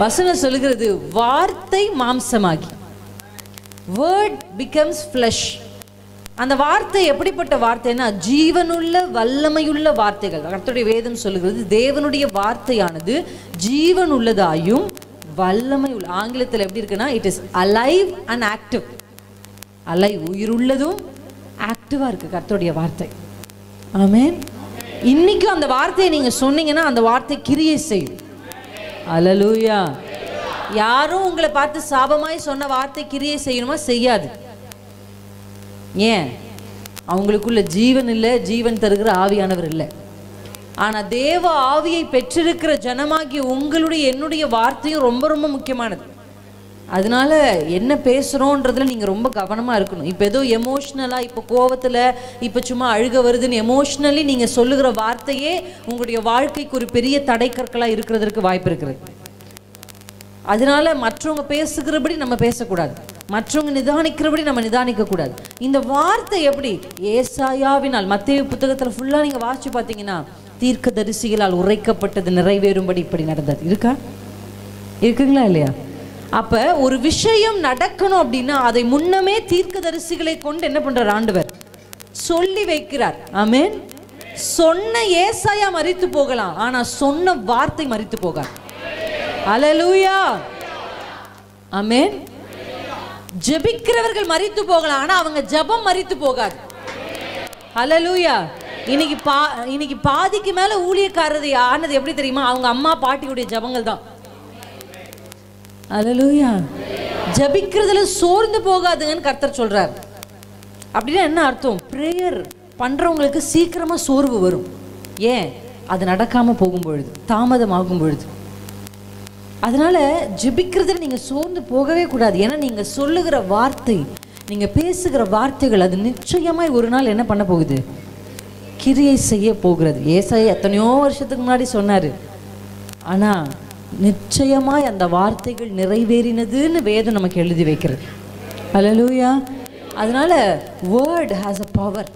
வசனம் சொல்லுகிறது, வார்த்தை மாம்சமாகி, word becomes flesh. அந்த வார்த்தை எப்படிப்பட்ட வார்த்தைன்னா ஜீவனுள்ள வல்லமையுள்ள வார்த்தைகள். கர்த்தருடைய வேதம் சொல்லுகிறது, தேவனுடைய வார்த்தையானது ஜீவன் உள்ளதாயும் வல்லமை உள்ள. ஆங்கிலத்தில் எப்படி இருக்குன்னா, it is alive and active. Alive, உயிருள்ளதும் ஆக்டிவா இருக்கு கர்த்தருடைய வார்த்தை. ஆமென். இன்னைக்கும் அந்த வார்த்தையை நீங்க சொன்னீங்கன்னா அந்த வார்த்தை கிரியை செய்யும். அல்லேலூயா. யாரும் உங்களை பார்த்து சாபமாய் சொன்ன வார்த்தை கிரியை செய்யணுமா? செய்யாது. ஏன்? அவங்களுக்குள்ள ஜீவன் இல்லை, ஜீவன் தருகிற ஆவியானவர் இல்லை. ஆனா தேவ ஆவியை பெற்றிருக்கிற ஜனமாகிய உங்களுடைய என்னுடைய வார்த்தையும் ரொம்ப ரொம்ப முக்கியமானது. அதனால என்ன பேசுறோன்றதுல நீங்க ரொம்ப கவனமா இருக்கணும். இப்போ ஏதோ எமோஷ்னலா, இப்போ கோவத்துல, இப்போ சும்மா அழுக வருதுன்னு எமோஷ்னலி நீங்க சொல்லுகிற வார்த்தையே உங்களுடைய வாழ்க்கைக்கு ஒரு பெரிய தடைக்கற்களா இருக்கிறதுக்கு வாய்ப்பு இருக்கிறது. அதனால மற்றவங்க பேசுகிறபடி நம்ம பேசக்கூடாது, மற்றவங்க நிதானிக்கிறபடி நம்ம நிதானிக்க கூடாது. இந்த வார்த்தை எப்படி? ஏசாயாவினால், மத்தேயு புத்தகத்துல ஃபுல்லா நீங்க வாசிச்சு பார்த்தீங்கன்னா, தீர்க்க தரிசிகளால் உரைக்கப்பட்டது நிறைவேறும்படி இப்படி நடந்தது. இருக்கா? இருக்குங்களா இல்லையா? அப்ப ஒரு விஷயம் நடக்கணும் அப்படின்னா அதை முன்னமே தீர்க்கதரிசிகளை கொண்டு என்ன பண்றார் ஆண்டவர்? சொல்லி வைக்கிறார். ஆமென். சொன்ன ஏசாயா மரித்து போகலாம், ஆனா சொன்ன வார்த்தை மரித்து போகாது. அல்லேலூயா. ஆமென். ஜெபிக்கிறவர்கள் மரித்து போகலாம், ஆனா அவங்க ஜெபம் மரித்து போகாது. அல்லேலூயா. இன்னைக்கு பாதிக்கு மேல ஊழியக்காரது ஆனது எப்படி தெரியுமா? அவங்க அம்மா பாட்டியுடைய ஜெபங்கள் தான். அல்லேலூயா. ஜெபிக்கிறதுல சோர்ந்து போகாதுங்கன்னு கர்த்தர் சொல்றார். அப்படின்னா என்ன அர்த்தம்? பிரேயர் பண்றவங்களுக்கு சீக்கிரமா சோர்வு வரும். ஏன்? அது நடக்காம போகும் பொழுது, தாமதமாகும் பொழுது. அதனால ஜெபிக்கிறதுல நீங்க சோர்ந்து போகவே கூடாது. ஏன்னா நீங்க சொல்லுகிற வார்த்தை, நீங்க பேசுகிற வார்த்தைகள் அது நிச்சயமாய் ஒரு நாள் என்ன பண்ண போகுது? கிரியை செய்ய போகிறது. ஏசாயா எத்தனையோ வருஷத்துக்கு முன்னாடி சொன்னாரு, ஆனா நிச்சயமாய் அந்த வார்த்தைகள் நிறைவேறினதுன்னு வேதம் நமக்கு எழுதி வைக்கிறது. அல்லேலூயா. அதனால வேர்ட் ஹாஸ் அ பவர்.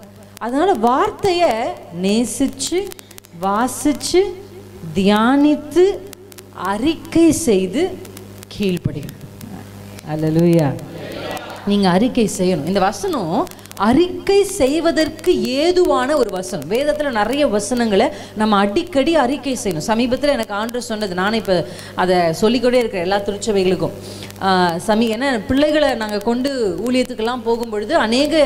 அதனால வார்த்தையை நேசிச்சு, வாசிச்சு, தியானித்து, அறிக்கை செய்து கீழ்ப்படியும். அல்லேலூயா. நீங்க அறிக்கை செய்யணும். இந்த வசனம் அறிக்கை செய்வதற்கு ஏதுவான ஒரு வசனம். வேதத்தில் நிறைய வசனங்களை நம்ம அடிக்கடி அறிக்கை செய்யணும். சமீபத்தில் எனக்கு ஆண்டவர் சொன்னது, நானே இப்போ அதை சொல்லிக்கொண்டே இருக்கிறேன் எல்லா திருச்சபைகளுக்கும். ஏன்னா பிள்ளைகளை நாங்கள் கொண்டு ஊழியத்துக்கெல்லாம் போகும்பொழுது அநேக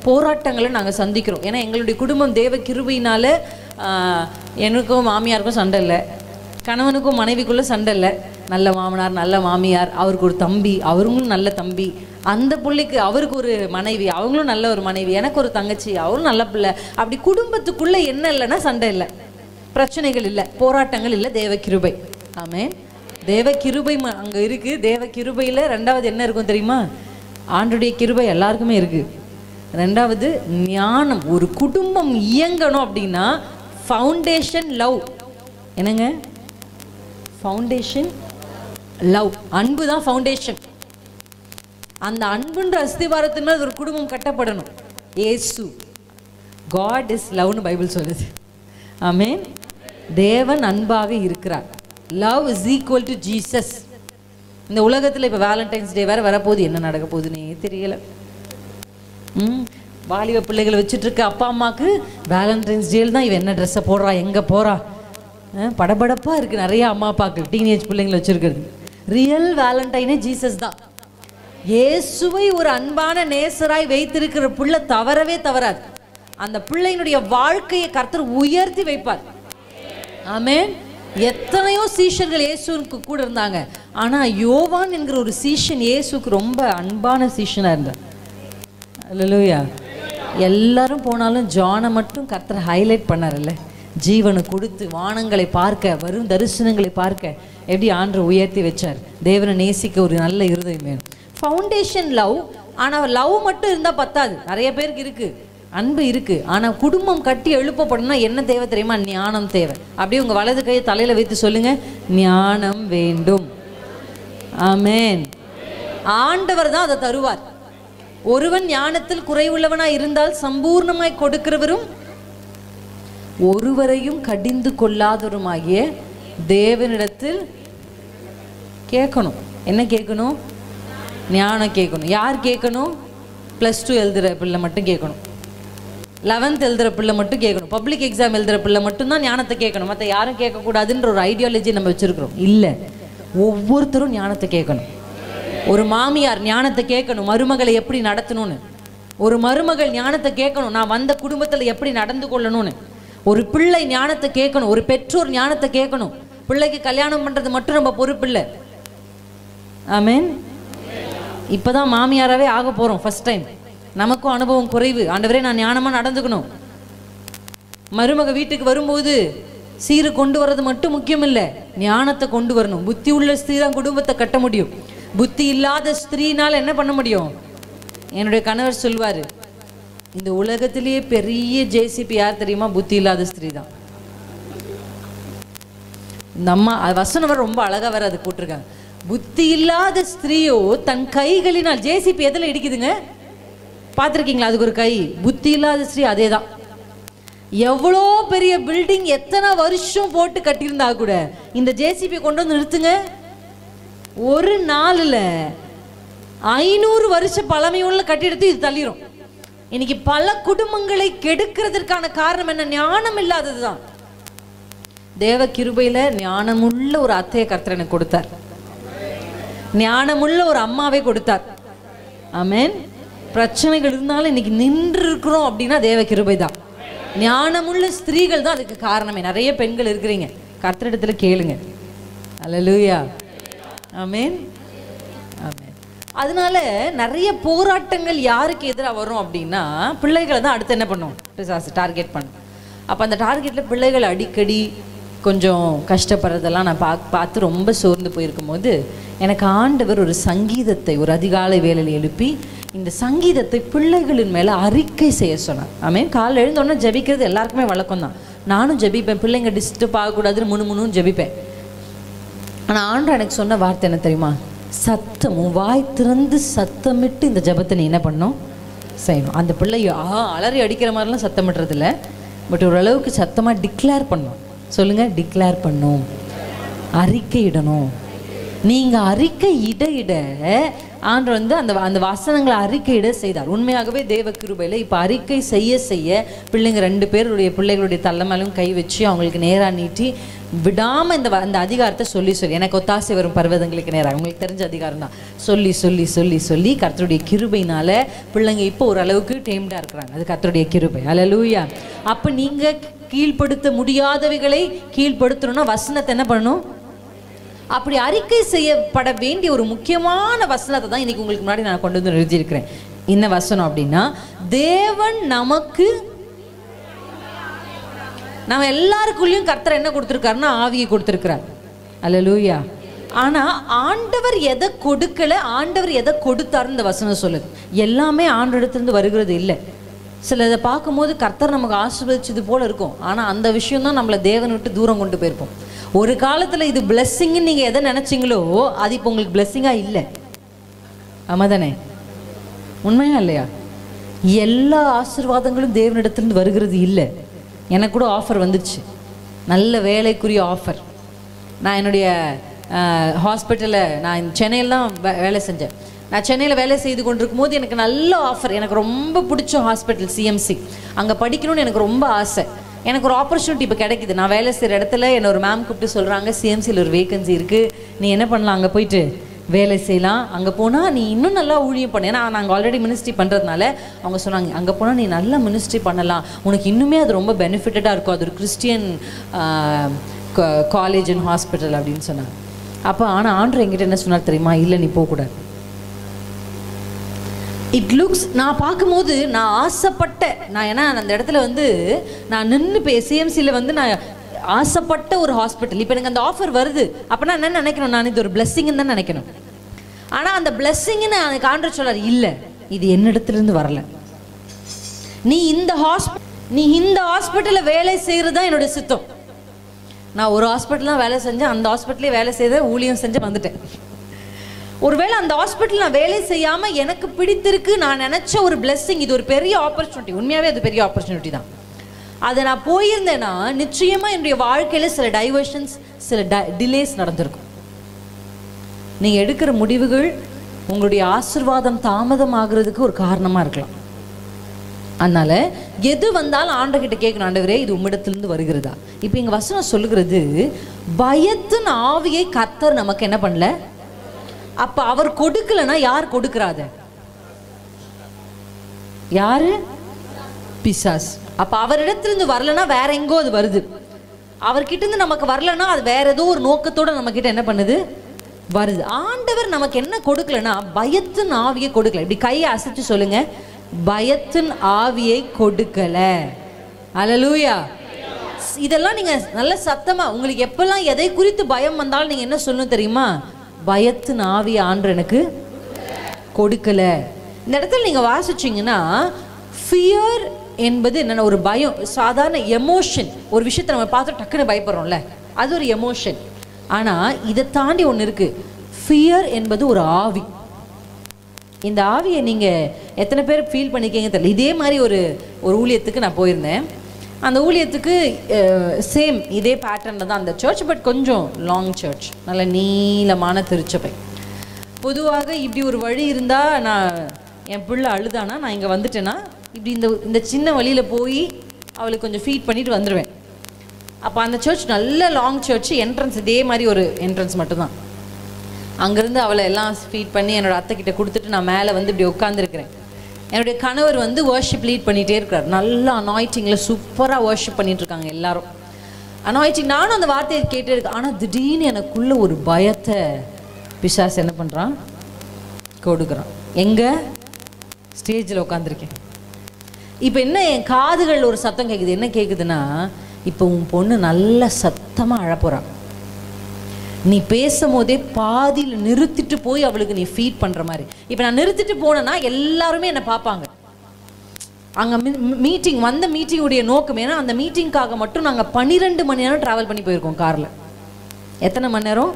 போராட்டங்களை நாங்கள் சந்திக்கிறோம். ஏன்னா எங்களுடைய குடும்பம் தேவ கிருபையினால எனக்கும் மாமியாருக்கும் சண்டை இல்லை, கணவனுக்கும் மனைவிக்குள்ளே சண்டை இல்லை. நல்ல மாமனார், நல்ல மாமியார், அவருக்கு ஒரு தம்பி, அவங்களும் நல்ல தம்பி, அந்த பிள்ளைக்கு அவருக்கு ஒரு மனைவி, அவங்களும் நல்ல ஒரு மனைவி, எனக்கு ஒரு தங்கச்சி, அவரும் நல்ல பிள்ளை. அப்படி குடும்பத்துக்குள்ளே என்ன இல்லைன்னா சண்டை இல்லை, பிரச்சனைகள் இல்லை, போராட்டங்கள் இல்லை. தேவ கிருபை. ஆமென். தேவ கிருபை அங்கே இருக்குது. தேவ கிருபையில் ரெண்டாவது என்ன இருக்கும் தெரியுமா? ஆண்டுடைய கிருபை எல்லாருக்குமே இருக்குது. ரெண்டாவது ஞானம். ஒரு குடும்பம் இயங்கணும் அப்படின்னா ஃபவுண்டேஷன் லவ். என்னங்க? Foundation love. அன்பு தான் ஃபவுண்டேஷன். அந்த அன்புன்ற அஸ்திவாரத்தின் மேல் ஒரு குடும்பம் கட்டப்படணும். ஏசு காட் இஸ் லவ்னு பைபிள் சொல்லுது. ஆமென். தேவன் அன்பாக இருக்கிறார். Love is equal to Jesus. இந்த உலகத்தில் இப்போ வேலண்டைன்ஸ் டே வேற வரப்போகுது. என்ன நடக்க போகுதுன்னே தெரியல. வாலிப பிள்ளைகளை வச்சுட்டு இருக்க அப்பா அம்மாவுக்கு வேலண்டைன்ஸ் டேல தான் இவன் என்ன ட்ரெஸ்ஸை போடுறா, எங்கே போகிறா, படபடப்பாக இருக்குது நிறைய அம்மா அப்பாவுக்கு டீனேஜ் பிள்ளைங்களை வச்சுருக்கிறது. ரியல் வேலண்டைனே ஜீசஸ் தான். இயேசுவை ஒரு அன்பான நேசராய் வைத்திருக்கிற பிள்ளை தவறவே தவறாது. அந்த பிள்ளையினுடைய வாழ்க்கையை கர்த்தர் உயர்த்தி வைப்பார். ஆமென். எத்தனையோ சீஷர்கள் இயேசுவுக்கு கூட இருந்தாங்க. ஆனா யோவான் என்கிற ஒரு சீஷன் இயேசுக்கு ரொம்ப அன்பான சீஷனா இருந்தார். அல்லேலூயா. எல்லாரும் போனாலும் ஜானை மட்டும் கர்த்தர் ஹைலைட் பண்ணார்ல. ஜீவனை கொடுத்து வானங்களை பார்க்க, வரும் தரிசனங்களை பார்க்க எப்படி ஆண்டவர் உயர்த்தி வச்சார். தேவனை நேசிக்க ஒரு நல்ல இருதயம் வேணும். Foundation love. ஆனால் லவ் மட்டும் இருந்தால் பத்தாது. நிறைய பேருக்கு இருக்குது, அன்பு இருக்குது. ஆனால் குடும்பம் கட்டி எழுப்பப்படணும்னா என்ன தேவை தெரியுமா? ஞானம் தேவை. அப்படியே உங்கள் வலது கையை தலையில் வைத்து சொல்லுங்க, ஞானம் வேண்டும். ஆமென். ஆண்டவர் தான் அதை தருவார். ஒருவன் ஞானத்தில் குறைவுள்ளவனாய் இருந்தால் சம்பூர்ணமாய் கொடுக்கிறவரும் ஒருவரையும் கடிந்து கொள்ளாதவருமாகிய தேவனிடத்தில் கேட்கணும். என்ன கேட்கணும்? ஞானம் கேட்கணும். யார் கேட்கணும்? +2 எழுதுகிற பிள்ளை மட்டும் கேட்கணும். 11th எழுதுகிற பிள்ளை மட்டும் கேட்கணும். பப்ளிக் எக்ஸாம் எழுதுகிற பிள்ளை மட்டும்தான் ஞானத்தை கேட்கணும். மற்ற யாரும் கேட்கக்கூடாதுன்ற ஒரு ஐடியாலஜி நம்ம வச்சுருக்கிறோம். இல்லை, ஒவ்வொருத்தரும் ஞானத்தை கேட்கணும். ஒரு மாமியார் ஞானத்தை கேட்கணும், மருமகளை எப்படி நடத்தணும்னு. ஒரு மருமகள் ஞானத்தை கேட்கணும், நான் வந்த குடும்பத்தில் எப்படி நடந்து கொள்ளணும்னு. ஒரு பிள்ளை ஞானத்தை கேட்கணும், ஒரு பெற்றோர் ஞானத்தை கேட்கணும். பிள்ளைக்கு கல்யாணம் பண்ணுறது மட்டும் நம்ம பொறுப்பில்லை. ஆமென். இப்போ தான் மாமியாராகவே ஆக போகிறோம் ஃபஸ்ட் டைம். நமக்கும் அனுபவம் குறைவு. ஆண்டவரே நான் ஞானமாக நடந்துக்கணும். மருமக வீட்டுக்கு வரும்போது சீரை கொண்டு வர்றது மட்டும் முக்கியம் இல்லை, ஞானத்தை கொண்டு வரணும். புத்தி உள்ள ஸ்திரீ தான் குடும்பத்தை கட்ட முடியும். புத்தி இல்லாத ஸ்திரீனால் என்ன பண்ண முடியும்? என்னுடைய கணவர் சொல்வார், இந்த உலகத்திலேயே பெரிய ஜேசிபி யார் தெரியுமா? புத்தி இல்லாத ஸ்திரீ தான். இந்த அம்மா வசனம் ரொம்ப அழகாக வேற அது போட்டிருக்காங்க. புத்தி இல்லாத ஸ்திரீயோ தன் கைகளினால், ஜேசிபி எதில் இடிக்குதுங்க பார்த்துருக்கீங்களா? அதுக்கு ஒரு கை. புத்தி இல்லாத ஸ்திரீ அதே தான். எவ்வளோ பெரிய பில்டிங் எத்தனை வருஷம் போட்டு கட்டியிருந்தா கூட இந்த ஜேசிபி கொண்டு வந்து நிறுத்துங்க, ஒரு நாளில் 500 வருஷ பழமையுள்ள கட்டிடத்தை இது தள்ளிரும். இன்னைக்கு பல குடும்பங்களை கெடுக்கிறதுக்கான காரணம் என்ன? ஞானம் இல்லாதது தான். தேவ கிருபையில் ஞானமுள்ள ஒரு அத்தையை கர்த்தர் எனக்கு கொடுத்தார், ஞானமுள்ள ஒரு அம்மாவை கொடுத்தார். ஆமென். பிரச்சனைகள் இருந்தாலும் இன்னைக்கு நின்று இருக்கிறோம் அப்படின்னா தேவ கிருபை தான். ஞானமுள்ள ஸ்திரீகள் தான் அதுக்கு காரணமே. நிறைய பெண்கள் இருக்கிறீங்க, கர்த்தரிடத்துல கேளுங்க. அல்லேலூயா. ஆமென். ஆமென். அதனால நிறைய போராட்டங்கள் யாருக்கு எதிராக வரும் அப்படின்னா பிள்ளைகளை தான் அடுத்து என்ன பண்ணும்? பிசாசு டார்கெட் பண்ணும். அப்போ அந்த டார்கெட்டில் பிள்ளைகள் அடிக்கடி கொஞ்சம் கஷ்டப்படுறதெல்லாம் நான் பார்த்து ரொம்ப சோர்ந்து போயிருக்கும் போது எனக்கு ஆண்டவர் ஒரு சங்கீதத்தை ஒரு அதிகாலை வேளையில் எழுப்பி இந்த சங்கீதத்தை பிள்ளைகளின் மேலே அறிக்கை செய்ய சொன்னார். ஆமென். காலையில் எழுந்தோடனே ஜபிக்கிறது எல்லாருக்குமே வழக்கம் தான். நானும் ஜபிப்பேன், பிள்ளைங்க டிஸ்டர்ப் ஆகக்கூடாதுன்னு முணுமுணுன்னு ஜபிப்பேன். ஆனால் ஆண்டவர் எனக்கு சொன்ன வார்த்தை என்ன தெரியுமா? சத்தமும் வாய் திறந்து சத்தமிட்டு இந்த ஜபத்தை நீ என்ன பண்ணணும்? செய்யணும். அந்த பிள்ளை அலறி அடிக்கிற மாதிரிலாம் சத்தமிட்டுறதில்ல, பட் ஓரளவுக்கு சத்தமாக டிக்ளேர் பண்ணணும். சொல்லுங்கள், டிக்ளேர் பண்ணும், அறிக்கை இடணும். நீங்கள் அறிக்கை இட ஆண்டவர் வந்து அந்த வசனங்களை அறிக்கையிட செய்தார். உண்மையாகவே தேவ கிருபையில் இப்போ அறிக்கை செய்ய பிள்ளைங்க 2 பேருடைய பிள்ளைகளுடைய தலைமையிலும் கை வச்சு அவங்களுக்கு நேராக நீட்டி விடாமல் அந்த அதிகாரத்தை சொல்லி எனக்கு ஒத்தாசை வரும் பர்வதங்களுக்கு நேராக, உங்களுக்கு தெரிஞ்ச அதிகாரம் தான், சொல்லி கர்த்தருடைய கிருபையினால பிள்ளைங்க இப்போ ஓரளவுக்கு டேம்டாக இருக்கிறாங்க. அது கர்த்தருடைய கிருபை. அல்லேலூயா. அப்போ நீங்கள் கீழ்ப்படுத்த முடியாதவைகளை கீழ்ப்படுத்தணும்னா வசனத்தை என்ன பண்ணணும்? அப்படி அறிக்கை செய்யப்பட வேண்டிய ஒரு முக்கியமான வசனத்தை தான் இன்னைக்கு உங்களுக்கு முன்னாடி நான் கொண்டு வந்து எழுதியிருக்கிறேன். என்ன வசனம் அப்படின்னா, தேவன் நமக்கு, நம்ம எல்லாருக்குள்ளேயும் கர்த்தர் என்ன கொடுத்துருக்காருன்னா ஆவியை கொடுத்துருக்கிறார். அல்லேலூயா. ஆனால் ஆண்டவர் எதை கொடுக்கல, ஆண்டவர் எதை கொடுத்தாருன்னு இந்த வசனம் சொல்லுது. எல்லாமே ஆண்டவரிடத்திலிருந்து வருகிறது இல்லை. சில இதை பார்க்கும்போது கர்த்தர் நமக்கு ஆசீர்வதிச்சது போல இருக்கும், ஆனால் அந்த விஷயம் தான் நம்மளை தேவனை விட்டு தூரம் கொண்டு போயிருப்போம். ஒரு காலத்தில் இது பிளெஸ்ஸிங்னு நீங்கள் எதை நினச்சிங்களோ அது இப்போ உங்களுக்கு பிளெஸ்ஸிங்காக இல்லை. ஆமாம் தானே? உண்மையா இல்லையா? எல்லா ஆசீர்வாதங்களும் தேவனிடத்திலிருந்து வருகிறது இல்லை. எனக்கு கூட ஆஃபர் வந்துடுச்சு, நல்ல வேலைக்குரிய ஆஃபர். நான் என்னுடைய ஹாஸ்பிட்டலில், நான் சென்னையில் தான் வேலை செஞ்சேன். நான் சென்னையில் வேலை செய்து கொண்டிருக்கும் போது எனக்கு நல்ல ஆஃபர், எனக்கு ரொம்ப பிடிச்ச ஹாஸ்பிட்டல் சிஎம்சி. அங்கே படிக்கணும்னு எனக்கு ரொம்ப ஆசை. எனக்கு ஒரு ஆப்பர்ச்சுனிட்டி இப்போ கிடைக்குது. நான் வேலை செய்கிற இடத்துல என்னை ஒரு மேம் கூப்பிட்டு சொல்கிறாங்க, சிஎம்சியில் ஒரு வேகன்சி இருக்குது, நீ என்ன பண்ணலாம், அங்கே போயிட்டு வேலை செய்யலாம், அங்கே போனால் நீ இன்னும் நல்லா ஊழியம் பண்ண. ஏன்னா நாங்கள் ஆல்ரெடி மினிஸ்ட்ரி பண்ணுறதுனால அவங்க சொன்னாங்க, அங்கே போனால் நீ நல்லா மினிஸ்ட்ரி பண்ணலாம், உனக்கு இன்னுமே அது ரொம்ப பெனிஃபிட்டடாக இருக்கும், அது ஒரு கிறிஸ்டியன் காலேஜ் அண்ட் ஹாஸ்பிட்டல் அப்படின்னு சொன்னாங்க. அப்போ ஆனால் ஆண்டவர் என்கிட்ட என்ன சொன்னார் தெரியுமா? இல்லை, நீ போகக்கூடாது. இட் லுக்ஸ், நான் பார்க்கும்போது நான் ஆசைப்பட்ட, நான் ஏன்னா அந்த இடத்துல வந்து நான் நின்று சிஎம்சியில் வந்து நான் ஆசைப்பட்ட ஒரு ஹாஸ்பிட்டல். இப்போ எனக்கு அந்த ஆஃபர் வருது அப்படின்னா என்ன நினைக்கணும்? நான் இது ஒரு பிளெஸ்ஸிங்னு தான் நினைக்கணும். ஆனால் அந்த பிளெஸ்ஸிங்னு எனக்கு ஆண்டவர் சொல்றார், இல்லை, இது என்னிடத்துலேருந்து வரல, நீ இந்த ஹாஸ்பிட்டலில் வேலை செய்கிறது தான் என்னுடைய சித்தம். நான் ஒரு ஹாஸ்பிட்டல் தான் வேலை செஞ்சேன், அந்த ஹாஸ்பிட்டலே வேலை செய்த ஊழியம் செஞ்சு வந்துட்டேன். ஒருவேளை அந்த ஹாஸ்பிட்டல் நான் வேலை செய்யாமல் எனக்கு பிடித்திருக்கு, நான் நினச்ச ஒரு பிளெஸ்ஸிங், இது ஒரு பெரிய ஆப்பர்ச்சுனிட்டி, உண்மையாகவே அது பெரிய ஆப்பர்ச்சுனிட்டி தான். அதை நான் போயிருந்தேன்னா நிச்சயமாக என்னுடைய வாழ்க்கையில் சில டைவர்ஷன்ஸ், சில டிலேஸ் நடந்திருக்கும். நீங்கள் எடுக்கிற முடிவுகள் உங்களுடைய ஆசீர்வாதம் தாமதமாகிறதுக்கு ஒரு காரணமாக இருக்கலாம். அதனால எது வந்தாலும் ஆண்டவர்கிட்ட கேட்கணும், ஆண்டவரே இது உம்மிடத்திலிருந்து வருகிறதா. இப்போ இங்கே வசனம் சொல்லுகிறது, பயத்தின் ஆவியை கர்த்தர் நமக்கு என்ன பண்ணல. அப்போ அவர் கொடுக்கலன்னா யார் கொடுக்கிறாத? யாரு? பிசாஸ். அப்போ அவரிடத்திலிருந்து வரலன்னா வேற எங்கோ அது வருது. அவர்கிட்ட இருந்து நமக்கு வரலன்னா அது வேற ஏதோ ஒரு நோக்கத்தோட நம்ம கிட்ட என்ன பண்ணுது, வருது. ஆண்டவர் நமக்கு என்ன கொடுக்கலன்னா பயத்தின் ஆவியை கொடுக்கல. இப்படி கையை அசைச்சு சொல்லுங்க, பயத்தின் ஆவியை கொடுக்கல. அல்லேலூயா. இதெல்லாம் நீங்க நல்ல சத்தமா, உங்களுக்கு எப்பெல்லாம் எதை குறித்து பயம் வந்தாலும் நீங்க என்ன சொல்லணும் தெரியுமா? பயத்தின் ஆவியை ஆண்டவர் எனக்கு கொடுக்கல. இந்த இடத்துல நீங்க வாசிச்சீங்கன்னா, ஃபியர் என்பது என்னென்ன, ஒரு பயம், சாதாரண எமோஷன். ஒரு விஷயத்தை நம்ம பார்த்து டக்குன்னு பயப்படுறோம்ல, அது ஒரு எமோஷன். ஆனால் இதை தாண்டி ஒன்று இருக்குது. ஃபியர் என்பது ஒரு ஆவி. இந்த ஆவியை நீங்கள் எத்தனை பேர் ஃபீல் பண்ணிக்கீங்க தெரியல. இதே மாதிரி ஒரு ஊழியத்துக்கு நான் போயிருந்தேன். அந்த ஊழியத்துக்கு சேம் இதே பேட்டர்னில் தான் அந்த சர்ச், பட் கொஞ்சம் லாங் சர்ச், நல்ல நீளமான திருச்சபை. பொதுவாக இப்படி ஒரு வழி இருந்தால், நான் என் பிள்ளை அழுதானா நான் இங்கே வந்துட்டேன்னா இப்படி இந்த சின்ன வழியில் போய் அவளுக்கு கொஞ்சம் ஃபீட் பண்ணிட்டு வந்துடுவேன். அப்போ அந்த சர்ச் நல்ல லாங் சர்ச், என்ட்ரன்ஸ் இதே மாதிரி ஒரு என்ட்ரன்ஸ் மட்டும்தான். அங்கேருந்து அவளை எல்லாம் ஃபீட் பண்ணி என்னோடய அத்தைக்கிட்ட கொடுத்துட்டு நான் மேலே வந்து இப்படி உட்காந்துருக்கிறேன். என்னுடைய கணவர் வந்து வர்ஷிப் லீட் பண்ணிகிட்டே இருக்கிறார். நல்லா அனாயிட்டிங்கில் சூப்பராக வர்ஷிப் பண்ணிகிட்ருக்காங்க எல்லாரும். அனாயிட்டிங், நானும் அந்த வார்த்தையை கேட்டே இருக்கேன். ஆனால் திடீர்னு எனக்குள்ளே ஒரு பயத்தை பிசாசு என்ன பண்ணுறான், கொடுக்குறான். எங்கே? ஸ்டேஜில் உட்காந்துருக்கேன். இப்போ என்ன, என் காதுகள் ஒரு சத்தம் கேட்குது. என்ன கேட்குதுன்னா, இப்போ உன் பொண்ணு நல்ல சத்தமாக அழப்போறான். நீ பேசும் போதே பாதியில் நிறுத்திட்டு போய் அவளுக்கு நீ ஃபீட் பண்ணுற மாதிரி. இப்போ நான் நிறுத்திட்டு போனேன்னா எல்லாருமே என்னை பார்ப்பாங்க. அங்கே மீட்டிங் வந்த மீட்டிங்குடைய நோக்கம், ஏன்னா அந்த மீட்டிங்காக மட்டும் நாங்கள் 12 மணி நேரம் ட்ராவல் பண்ணி போயிருக்கோம் காரில். எத்தனை மணி நேரம்?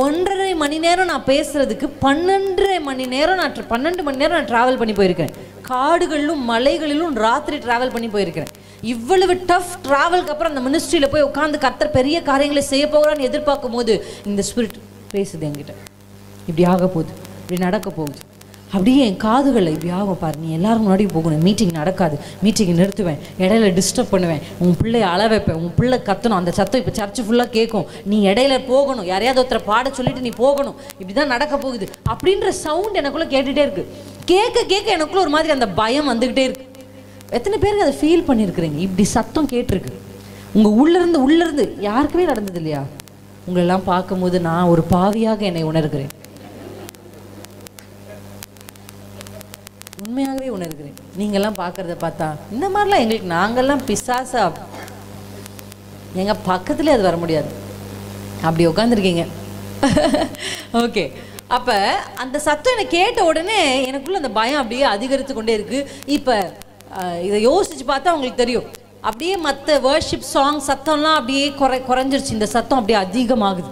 1.5 மணி நேரம் நான் பேசுறதுக்கு 12 மணி நேரம் நான் ட்ராவல் பண்ணி போயிருக்கேன். காடுகளிலும் மலைகளிலும் ராத்திரி ட்ராவல் பண்ணி போயிருக்கிறேன். இவ்வளவு டஃப் ட்ராவலுக்கு அப்புறம் அந்த மினிஸ்ட்ரியில் போய் உட்காந்து கர்த்தர் பெரிய காரியங்களை செய்ய போகிறான்னு எதிர்பார்க்கும் போது இந்த ஸ்பிரிட் பேசுது என்கிட்ட, இப்படி ஆக போகுது, இப்படி நடக்க போகுது. அப்படியே என் காதுகளில் இப்படி ஆகும் பாரு, நீ எல்லாரும் முன்னாடி போகணும், மீட்டிங் நடக்காது, மீட்டிங் நிறுத்துவேன், இடையில டிஸ்டர்ப் பண்ணுவேன், உன் பிள்ளைய அள வைப்பேன், உன் பிள்ளை கத்தணும், அந்த சத்தம் இப்போ சர்ச்சு ஃபுல்லாக கேட்கும், நீ இடையில போகணும், யாரையாவது ஒருத்தரை பாட சொல்லிட்டு நீ போகணும், இப்படி தான் நடக்க போகுது அப்படின்ற சவுண்ட் எனக்குள்ளே கேட்டுகிட்டே இருக்கு. கேட்க கேட்க எனக்குள்ள ஒரு மாதிரி அந்த பயம் வந்துக்கிட்டே இருக்கு. எத்தனை பேருக்கு அதை ஃபீல் பண்ணியிருக்கிறீங்க? இப்படி சத்தம் கேட்டிருக்கு உங்கள் உள்ளிருந்து யாருக்குமே நடந்தது இல்லையா? உங்களெல்லாம் பார்க்கும்போது நான் ஒரு பாவியாக என்னை உணர்கிறேன், உண்மையாகவே உணர்கிறேன். நீங்கள்லாம் பார்க்குறத பார்த்தா இந்த மாதிரிலாம் எங்களுக்கு, நாங்கள்லாம் பிசாசா, எங்கள் பக்கத்துலேயே அது வர முடியாது, அப்படி உட்காந்துருக்கீங்க. ஓகே, அப்போ அந்த சத்தம் எனக்கு கேட்ட உடனே எனக்குள்ள அந்த பயம் அப்படியே அதிகரித்து கொண்டே இருக்குது. இப்போ இதை யோசிச்சு பார்த்தா உங்களுக்கு தெரியும், அப்படியே மற்ற வர்ஷிப் சாங் சத்தம்லாம் அப்படியே குறைஞ்சிருச்சு, இந்த சத்தம் அப்படியே அதிகமாகுது.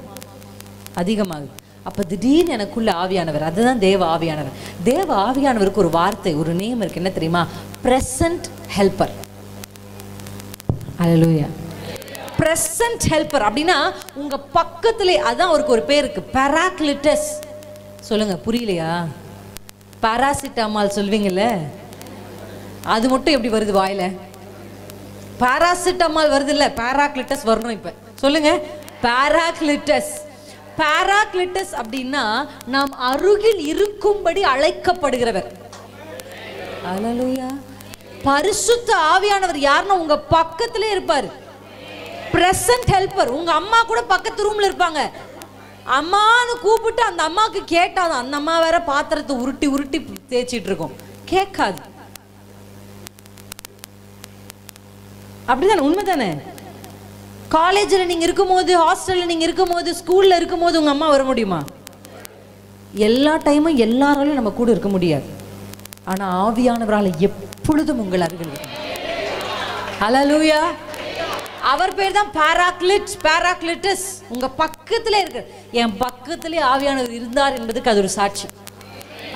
அப்போ திடீர்னு எனக்குள்ள ஆவியானவர், அதுதான் தேவ ஆவியானவர். தேவ ஆவியானவருக்கு ஒரு வார்த்தை, ஒரு நேம் இருக்கு, என்ன தெரியுமா? Present helper. அல்லேலூயா. பிரசன்ட் ஹெல்பர் அப்படின்னா உங்க பக்கத்திலே, அதான் அவருக்கு ஒரு பேர் இருக்கு, பாராக்லிட்டஸ். சொல்லுங்க, புரியலையா? பாராசிட்டமால் சொல்வீங்கல்ல, அது மட்டும் எப்படி வருது வாயில? பாராசிட்டமால் வருது இல்ல, பாராக்லிட்டஸ் வரணும். இப்ப சொல்லுங்க, பாராக்லிட்டஸ். பாராக்லிட்டஸ் அப்படின்னா நாம் அருகில் இருக்கும்படி அழைக்கப்படுகிறவர். அல்லேலூயா. பரிசுத்த ஆவியானவர் யாருன்னா உங்க பக்கத்திலே இருப்பார். Present helper. உங்க அம்மா கூட பக்கத்து ரூம்ல இருப்பாங்க, அம்மான்னு கூப்பிட்டு அந்த அம்மாவுக்கு கேட்டாதான், அந்த அம்மா வேற பாத்திரத்தை உருட்டி உருட்டி தேய்ச்சிட்டு இருக்கும், கேட்காது. அப்படிதானே? உண்மைதானே? காலேஜில் நீங்கள் இருக்கும்போது, ஹாஸ்டலில் நீங்கள் இருக்கும்போது, ஸ்கூலில் இருக்கும்போது உங்கள் அம்மா வர முடியுமா? எல்லா டைமும் எல்லாராலையும் நம்ம கூட இருக்க முடியாது. ஆனால் ஆவியானவரால் எப்பொழுதும் உங்கள் அருகில் இருக்கும். அல்லேலூயா. அவர் பேர் தான் பாராக்லிட்டஸ். உங்கள் பக்கத்தில் இருக்கு. என் பக்கத்திலே ஆவியானவர் இருந்தார் என்பதுக்கு அது ஒரு சாட்சி.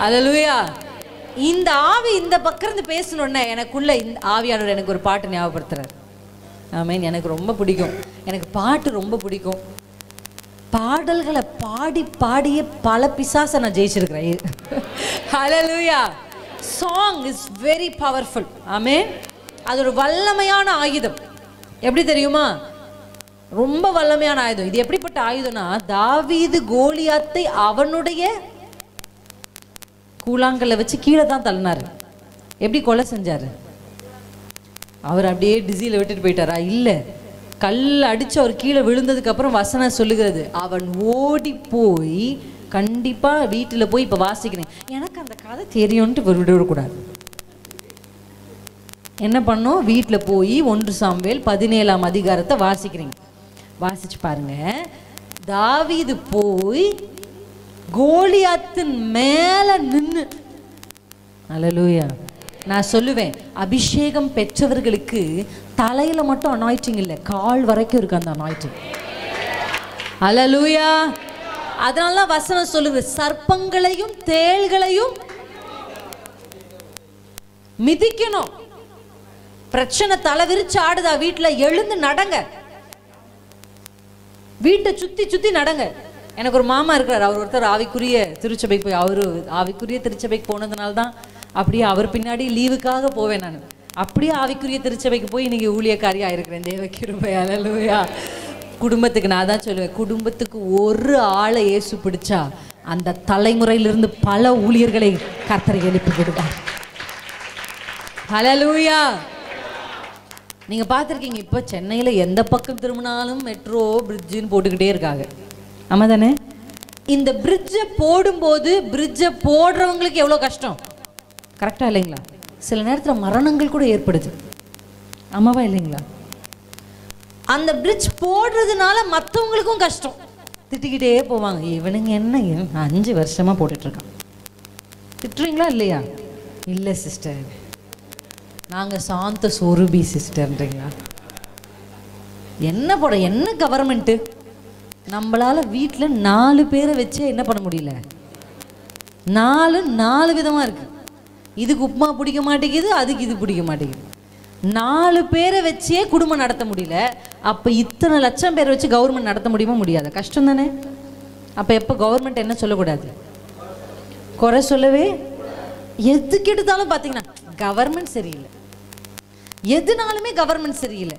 அல்லேலூயா. இந்த ஆவி இந்த பக்கம் இருந்து பேசணுன்னே எனக்குள்ள இந்த ஆவியானவர் எனக்கு ஒரு பாட்டு ஞாபகப்படுத்துறார். ஆமேன். எனக்கு ரொம்ப பிடிக்கும், எனக்கு பாட்டு ரொம்ப பிடிக்கும். பாடல்களை பாடி பாடியே பல பிசாசை நான் ஜெயிச்சிருக்கிறேன். ஹல்லேலூயா. Song is very powerful. ஆமென். அது ஒரு வல்லமையான ஆயுதம். எப்படி தெரியுமா? ரொம்ப வல்லமையான ஆயுதம். இது எப்படிப்பட்ட ஆயுதம்னா, தாவீது கோலியாத்தை அவனுடைய கூழாங்கல்ல வச்சு கீழே தான் தள்ளினாரு. எப்படி கொலை செஞ்சாரு? அவர் அப்படியே டிசியில் விட்டுட்டு போயிட்டாரா? இல்லை, கல் அடிச்சு அவர் கீழே விழுந்ததுக்கு அப்புறம் வசனம் சொல்லுகிறது, அவன் ஓடி போய் கண்டிப்பா வீட்டில் போய் இப்போ வாசிக்கிறேன், எனக்கு அந்த கதை தெரியும்ட்டு விடக்கூடாது. என்ன பண்ணோம்? வீட்டில் போய் 1 சாமுவேல் 17ஆம் அதிகாரத்தை வாசிக்கிறீங்க. வாசிச்சு பாருங்க. தாவீது போய் கோலியாத்தின் மேல நின்னு, ஹல்லேலூயா. நான் சொல்லுவேன், அபிஷேகம் பெற்றவர்களுக்கு தலையில மட்டும் அனாயிட்டிங் இல்லை, கால் வரைக்கும் இருக்கு அந்த அனாயிட்டிங். ஹல்லேலூயா. அதனால வசனம் சொல்லுது, சர்ப்பங்களையும் தேள்களையும் மிதிக்கணும். பிரச்சனை தலை விரிச்சு ஆடுதா வீட்டுல, எழுந்து நடங்க, வீட்டை சுத்தி சுத்தி நடங்க. எனக்கு ஒரு மாமா இருக்கிறார், அவர் ஒருத்தர் ஆவிக்குரிய திருச்சபைக்கு போய், அவரு ஆவிக்குரிய திருச்சபைக்கு போனதுனால தான் அப்படியே அவர் பின்னாடி லீவுக்காக போவேன் நான். அப்படியே ஆவிக்குரிய திருச்சபைக்கு போய் இன்னைக்கு ஊழியக்காரியா இருக்கிறேன். தேவ கிருபை. ஹல்லேலூயா. குடும்பத்துக்கு நான் தான் சொல்லுவேன், குடும்பத்துக்கு ஒரு ஆளை இயேசு பிடிச்சா அந்த தலைமுறையிலிருந்து பல ஊழியர்களை கர்த்தர் எழுப்பி விடுவார். ஹல்லேலூயா. நீங்க பார்த்துருக்கீங்க, இப்போ சென்னையில எந்த பக்கம் திரும்பினாலும் மெட்ரோ பிரிட்ஜுன்னு போட்டுக்கிட்டே இருக்காங்க. ஆமா தானே? இந்த பிரிட்ஜை போடும்போது பிரிட்ஜை போடுறவங்களுக்கு எவ்வளோ கஷ்டம், கரெக்டா இல்லைங்களா? சில நேரத்தில் மரணங்கள் கூட ஏற்படுது. ஆமாவா இல்லைங்களா? அந்த பிரிட்ஜ் போடுறதுனால மற்றவங்களுக்கும் கஷ்டம். திட்டிக்கிட்டே போவாங்க, இவனுங்க என்ன 5 வருஷமா போட்டுட்டு இருக்கான். திட்டுறீங்களா இல்லையா? இல்லை சிஸ்டர், நாங்க சாந்த சொரூபி சிஸ்டர்ன்றீங்களா? என்ன போட, என்ன கவர்மெண்ட்டு? நம்மளால வீட்டில் 4 பேரை வச்சு என்ன பண்ண முடியல? 4 விதமா இருக்கு. இதுக்கு உப்புமா பிடிக்க மாட்டேங்குது, அதுக்கு இது பிடிக்க மாட்டேங்குது. 4 பேரை வச்சே குடும்பம் நடத்த முடியல. அப்போ இத்தனை லட்சம் பேரை வச்சு கவர்மெண்ட் நடத்த முடியுமா? முடியாது. கஷ்டம் தானே? அப்போ எப்போ கவர்மெண்ட் என்ன சொல்லக்கூடாது? குறை சொல்லவே. எதுக்கு எடுத்தாலும் பார்த்தீங்கன்னா கவர்மெண்ட் சரியில்லை, எதுனாலுமே கவர்மெண்ட் சரியில்லை.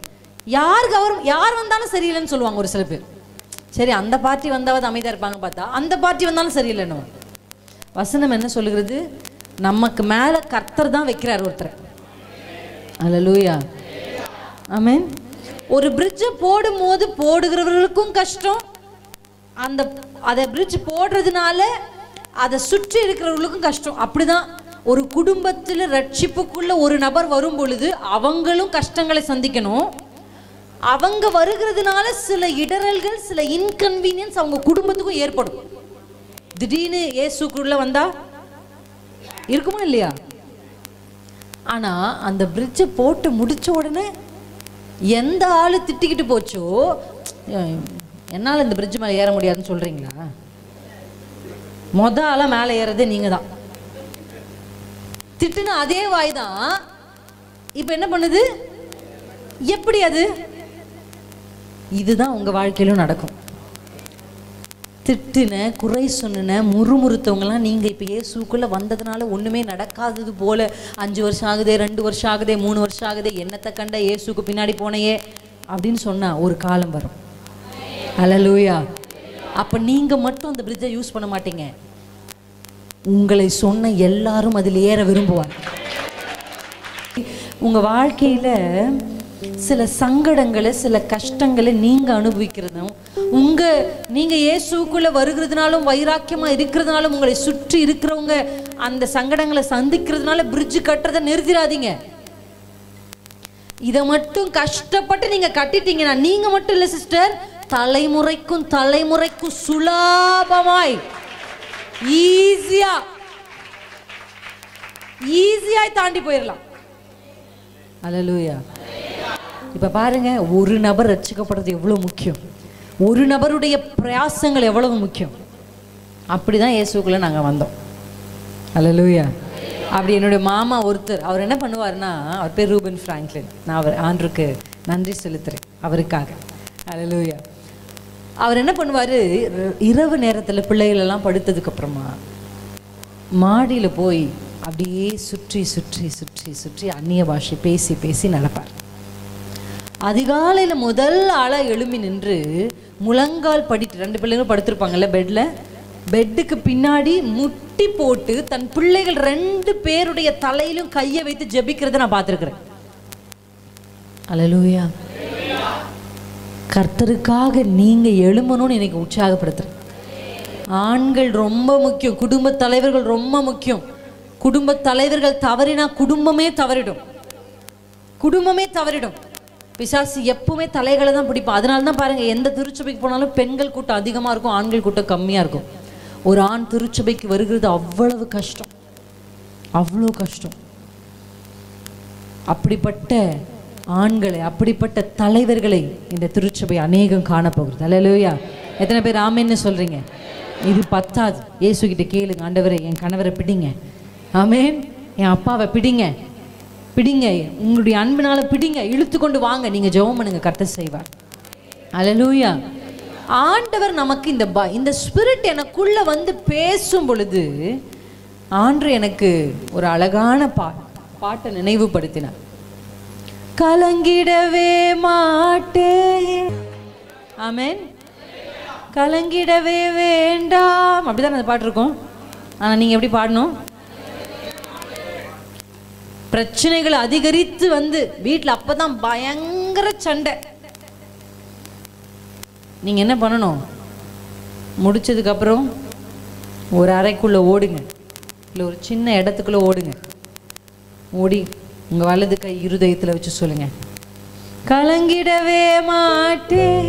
யார் வந்தாலும் சரியில்லைன்னு சொல்லுவாங்க ஒரு சில பேர். சரி, அந்த பார்ட்டி வந்தாவது அமைதியாக இருப்பாங்க, பார்த்தா அந்த பார்ட்டி வந்தாலும் சரியில்லைன்னு. வசனம் என்ன சொல்லுகிறது? நமக்கு மேலே கர்த்தர் தான் வைக்கிறார் ஒருத்தர். ஹல்லேலூயா. ஆமென். ஒரு பிரிட்ஜை போடும்போது போடுகிறவர்களுக்கும் கஷ்டம், அதை பிரிட்ஜ் போடுறதுனால அதை சுற்றி இருக்கிறவர்களுக்கும் கஷ்டம். அப்படிதான் ஒரு குடும்பத்தில் ரட்சிப்புக்குள்ள ஒரு நபர் வரும் பொழுது அவங்களும் கஷ்டங்களை சந்திக்கணும். அவங்க வருகிறதுனால சில இடரல்கள், சில இன்கன்வீனியன்ஸ் அவங்க குடும்பத்துக்கும் ஏற்படும். திடீர்னு இயேசுக்குள்ள வந்தா இருக்குமா இல்லையா? ஆனா அந்த பிரிட்ஜை போட்டு முடிச்ச உடனே எந்த ஆளு திட்டிக்கிட்டு போச்சோ, என்னால் இந்த பிரிட்ஜ் மேலே ஏற முடியாதுன்னு சொல்றீங்களா? மொத ஆளா மேலே ஏறதே நீங்க தான். திட்டுன அதே வாய் தான் இப்ப என்ன பண்ணுது? எப்படி அது? இதுதான் உங்க வாழ்க்கையிலும் நடக்கும். திட்டுன, குறை சொன்ன, முறுமுறுத்தவங்கலாம் நீங்க இப்ப இயேசுக்குள்ள வந்ததுனால ஒண்ணுமே நடக்காதது போல 5 வருஷம் ஆகுதே, 2 வருஷம் ஆகுதே, 3 வருஷம் ஆகுதே, என்னத்தை கண்ட இயேசுக்கு பின்னாடி போனையே அப்படின்னு சொன்னா ஒரு காலம் வரும். ஹல்லேலூயா. அப்ப நீங்க மட்டும் அந்த பிரிட்ஜை யூஸ் பண்ண மாட்டீங்க, உங்களை சொன்ன எல்லாரும் அதில் ஏற விரும்புவார். உங்க வாழ்க்கையில சில சங்கடங்களை, சில கஷ்டங்களை நீங்க அனுபவிக்கிறதும், நீங்க இயேசுக்குள்ள வருகிறதுனாலும் வைராக்கியமா இருக்கிறதுனாலும் உங்களை சுற்றி இருக்கிறவங்க அந்த சங்கடங்களை சந்திக்கிறதுனால பிரிட்ஜ் கட்டுறதை நிறுத்திடாதீங்க. இதை மட்டும் கஷ்டப்பட்டு நீங்க கட்டிட்டீங்கன்னா, நீங்க மட்டும் இல்ல சிஸ்டர், தலைமுறைக்கும் தலைமுறைக்கும் சுலபமாய் ஈஸியாய் தாண்டி போயிடலாம். ஹல்லேலூயா. இப்ப பாருங்க, ஒரு நபர் ரட்சிக்கப்படுறது எவ்வளவு முக்கியம், ஒரு நபருடைய பிரயாசங்கள் எவ்வளவு முக்கியம். அப்படிதான் இயேசுக்குள்ள நாங்க வந்தோம். ஹல்லேலூயா. அப்படி என்னுடைய மாமா ஒருத்தர், அவர் என்ன பண்ணுவாருன்னா, அவர் பேர் ரூபன் பிராங்க்லின். நான் அவர் ஆண்டருக்கு நன்றி செலுத்துறேன் அவருக்காக. ஹல்லேலூயா. அவர் என்ன பண்ணுவார், இரவு நேரத்தில் பிள்ளைகள் எல்லாம் படுத்ததுக்கு அப்புறமா மாடியில் போய் அப்படியே சுற்றி சுற்றி சுற்றி சுற்றி அந்நிய பாஷை பேசி பேசி நடப்பார். அதிகாலையில் முதல் ஆளாக எழும்பி நின்று முழங்கால் படிட்டு, 2 பிள்ளைங்களும் படுத்திருப்பாங்கல்ல பெட்டில், பெட்டுக்கு பின்னாடி முட்டி போட்டு தன் பிள்ளைகள் 2 பேருடைய தலையிலும் கையை வைத்து ஜெபிக்கிறத நான் பார்த்துருக்கிறேன். அல்லேலூயா. கர்த்தருக்காக நீங்க எழும்பணும்னு எனக்கு உற்சாகப்படுத்துறேன். ஆண்கள் ரொம்ப முக்கியம், குடும்ப தலைவர்கள் ரொம்ப முக்கியம். குடும்ப தலைவர்கள் தவறினா குடும்பமே தவறிடும், குடும்பமே தவறிடும். பிசாசு எப்பவுமே தலைகளை தான் பிடிப்பான். அதனால தான் பாருங்க, எந்த திருச்சபைக்கு போனாலும் பெண்கள் கூட்டம் அதிகமாக இருக்கும், ஆண்கள் கூட்டம் கம்மியாக இருக்கும். ஒரு ஆண் திருச்சபைக்கு வருகிறது அவ்வளவு கஷ்டம், அவ்வளோ கஷ்டம். அப்படிப்பட்ட ஆண்களை, அப்படிப்பட்ட தலைவர்களை இந்த திருச்சபை அநேகம் காணப்போகிறது. அல்லேலூயா. எத்தனை பேர் ஆமென்னு சொல்றீங்க? இது பத்தாது. இயேசுகிட்ட கேளுங்க, ஆண்டவரே என் கணவரை பிடிங்க, ஆமென், என் அப்பாவை பிடிங்க, பிடிங்க, உங்களுடைய அன்பினால பிடிங்க, இழுத்து கொண்டு வாங்க. நீங்க ஜெபம் பண்ணுங்க, கர்த்தர் செய்வார். அல்லேலூயா. ஆண்டவர் நமக்கு இந்த ஸ்பிரிட் எனக்குள்ள வந்து பேசும் பொழுது ஆண்டவர் எனக்கு ஒரு அழகான பாட்டை நினைவுபடுத்தினார். கலங்கிடவே மாட்டேன், ஆமென், கலங்கிடவே வேண்டாம், அப்படிதான் அந்த பாட்டு இருக்கும். ஆனா நீங்க எப்படி பாடணும்? பிரச்சனைகள் அதிகரித்து வந்து வீட்டில் அப்பதான் பயங்கர சண்டை. நீங்க என்ன பண்ணணும்? முடிச்சதுக்கு அப்புறம் ஒரு அறைக்குள்ள ஓடுங்க, இல்லை ஒரு சின்ன இடத்துக்குள்ள ஓடுங்க. ஓடி உங்க வலது கை இருதயத்தில் வச்சு சொல்லுங்க, கலங்கிடவே மாட்டேன்.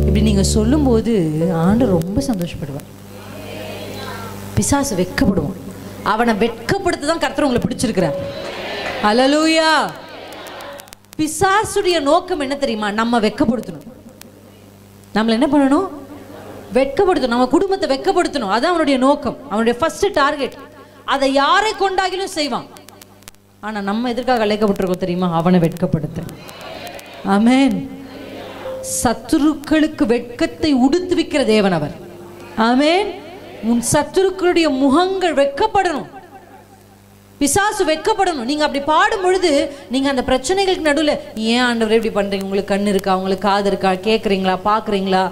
இப்படி நீங்க சொல்லும்போது ஆண்டவர் ரொம்ப சந்தோஷப்படுவார். பிசாசு வெட்கப்படுவான். அவனை வெட்கப்படுத்த தான் கர்த்தர் உங்களை பிடிச்சிருக்கிறார். அல்லேலூயா. பிசாசுடைய நோக்கம் என்ன தெரியுமா? நம்ம வெட்கப்படுத்தணும். நம்மள என்ன பண்ணணும்? வெட்கப்படுத்தணும். நம்ம குடும்பத்தை வெட்கப்படுத்தணும். அதான் அவனுடைய நோக்கம், அவனுடைய ஃபர்ஸ்ட் டார்கெட். அதை யாரை கொண்டாகிலும் செய்வான். ஆனா நம்ம எதற்காக அழைக்கப்பட்டிருக்கோம் தெரியுமா? அவனை வெட்கப்படுத்த. ஆமென். சத்துருக்களுக்கு வெட்கத்தை உடுத்துவிக்கிற தேவன் அவர். ஆமென். உன் சத்துருக்களுடைய முகங்கள் வெட்கப்படணும், பிசாசு வெட்கப்படணும். நீங்க அப்படி பாடும் பொழுது நீங்க அந்த பிரச்சனைகளுக்கு நடுவில், ஏன் ஆண்டவரே இப்படி பண்றீங்க, உங்களுக்கு கண் இருக்கா, உங்களுக்கு காது இருக்கா, கேட்குறீங்களா, பார்க்குறீங்களா,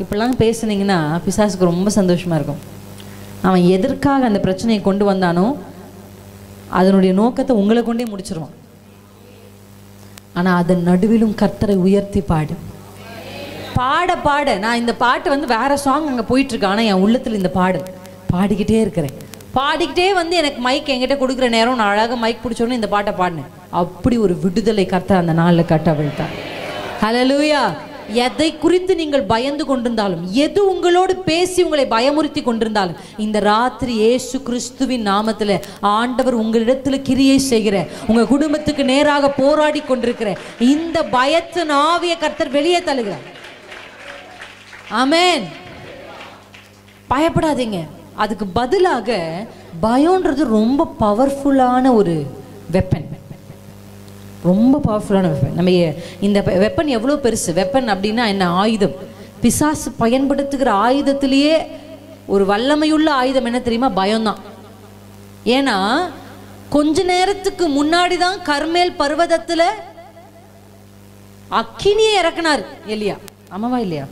இப்படிலாம் பேசுனீங்கன்னா பிசாசுக்கு ரொம்ப சந்தோஷமா இருக்கும். அவன் எதற்காக அந்த பிரச்சனையை கொண்டு வந்தானோ அதனுடைய நோக்கத்தை உங்களை கொண்டே முடிச்சிருவான். ஆனா அதன் நடுவிலும் கர்த்தரை உயர்த்தி பாடு. பாட பாட, நான் இந்த பாட்டு வந்து வேற சாங் அங்கே போயிட்டு இருக்கு, ஆனால் என் உள்ளத்தில் இந்த பாடு பாடிக்கிட்டே இருக்கிறேன். பாடிக்கிட்டே வந்து எனக்கு மைக் என்கிட்ட கொடுக்குற நேரம் நான் அழகாக மைக் பிடிச்சோன்னு இந்த பாட்டை பாடினேன். அப்படி ஒரு விடுதலை கர்த்தர் அந்த நாளில் கட்டவிழ்த்தார். ஹல்லேலூயா. எதை குறித்து நீங்கள் பயந்து கொண்டிருந்தாலும், எது உங்களோடு பேசி உங்களை பயமுறுத்தி கொண்டிருந்தாலும், இந்த ராத்திரி இயேசு கிறிஸ்துவின் நாமத்தில் ஆண்டவர் உங்களிடத்தில் கிரியை செய்கிற, உங்க குடும்பத்துக்கு நேராக போராடி கொண்டிருக்கிற இந்த பயத்தின் ஆவிய கர்த்தர் வெளியே தள்ளுகிறார். ஆமென். பயப்படாதீங்க. அதுக்கு பதிலாக பயம்ன்றது ரொம்ப பவர்ஃபுல்லான ஒரு வெப்பன், ரொம்ப பவர்ஃபுல்லான வெப்பன். நம்ம இந்த வெப்பன் எவ்வளோ பெருசு. வெப்பன் அப்படின்னா என்ன? ஆயுதம். பிசாசு பயன்படுத்துகிற ஆயுதத்திலேயே ஒரு வல்லமையுள்ள ஆயுதம் என்ன தெரியுமா? பயம்தான். ஏன்னா கொஞ்ச நேரத்துக்கு முன்னாடி தான் கர்மேல் பர்வதத்துல அக்கினியை இறக்குனார் எலியா. ஆமாவா இல்லையா?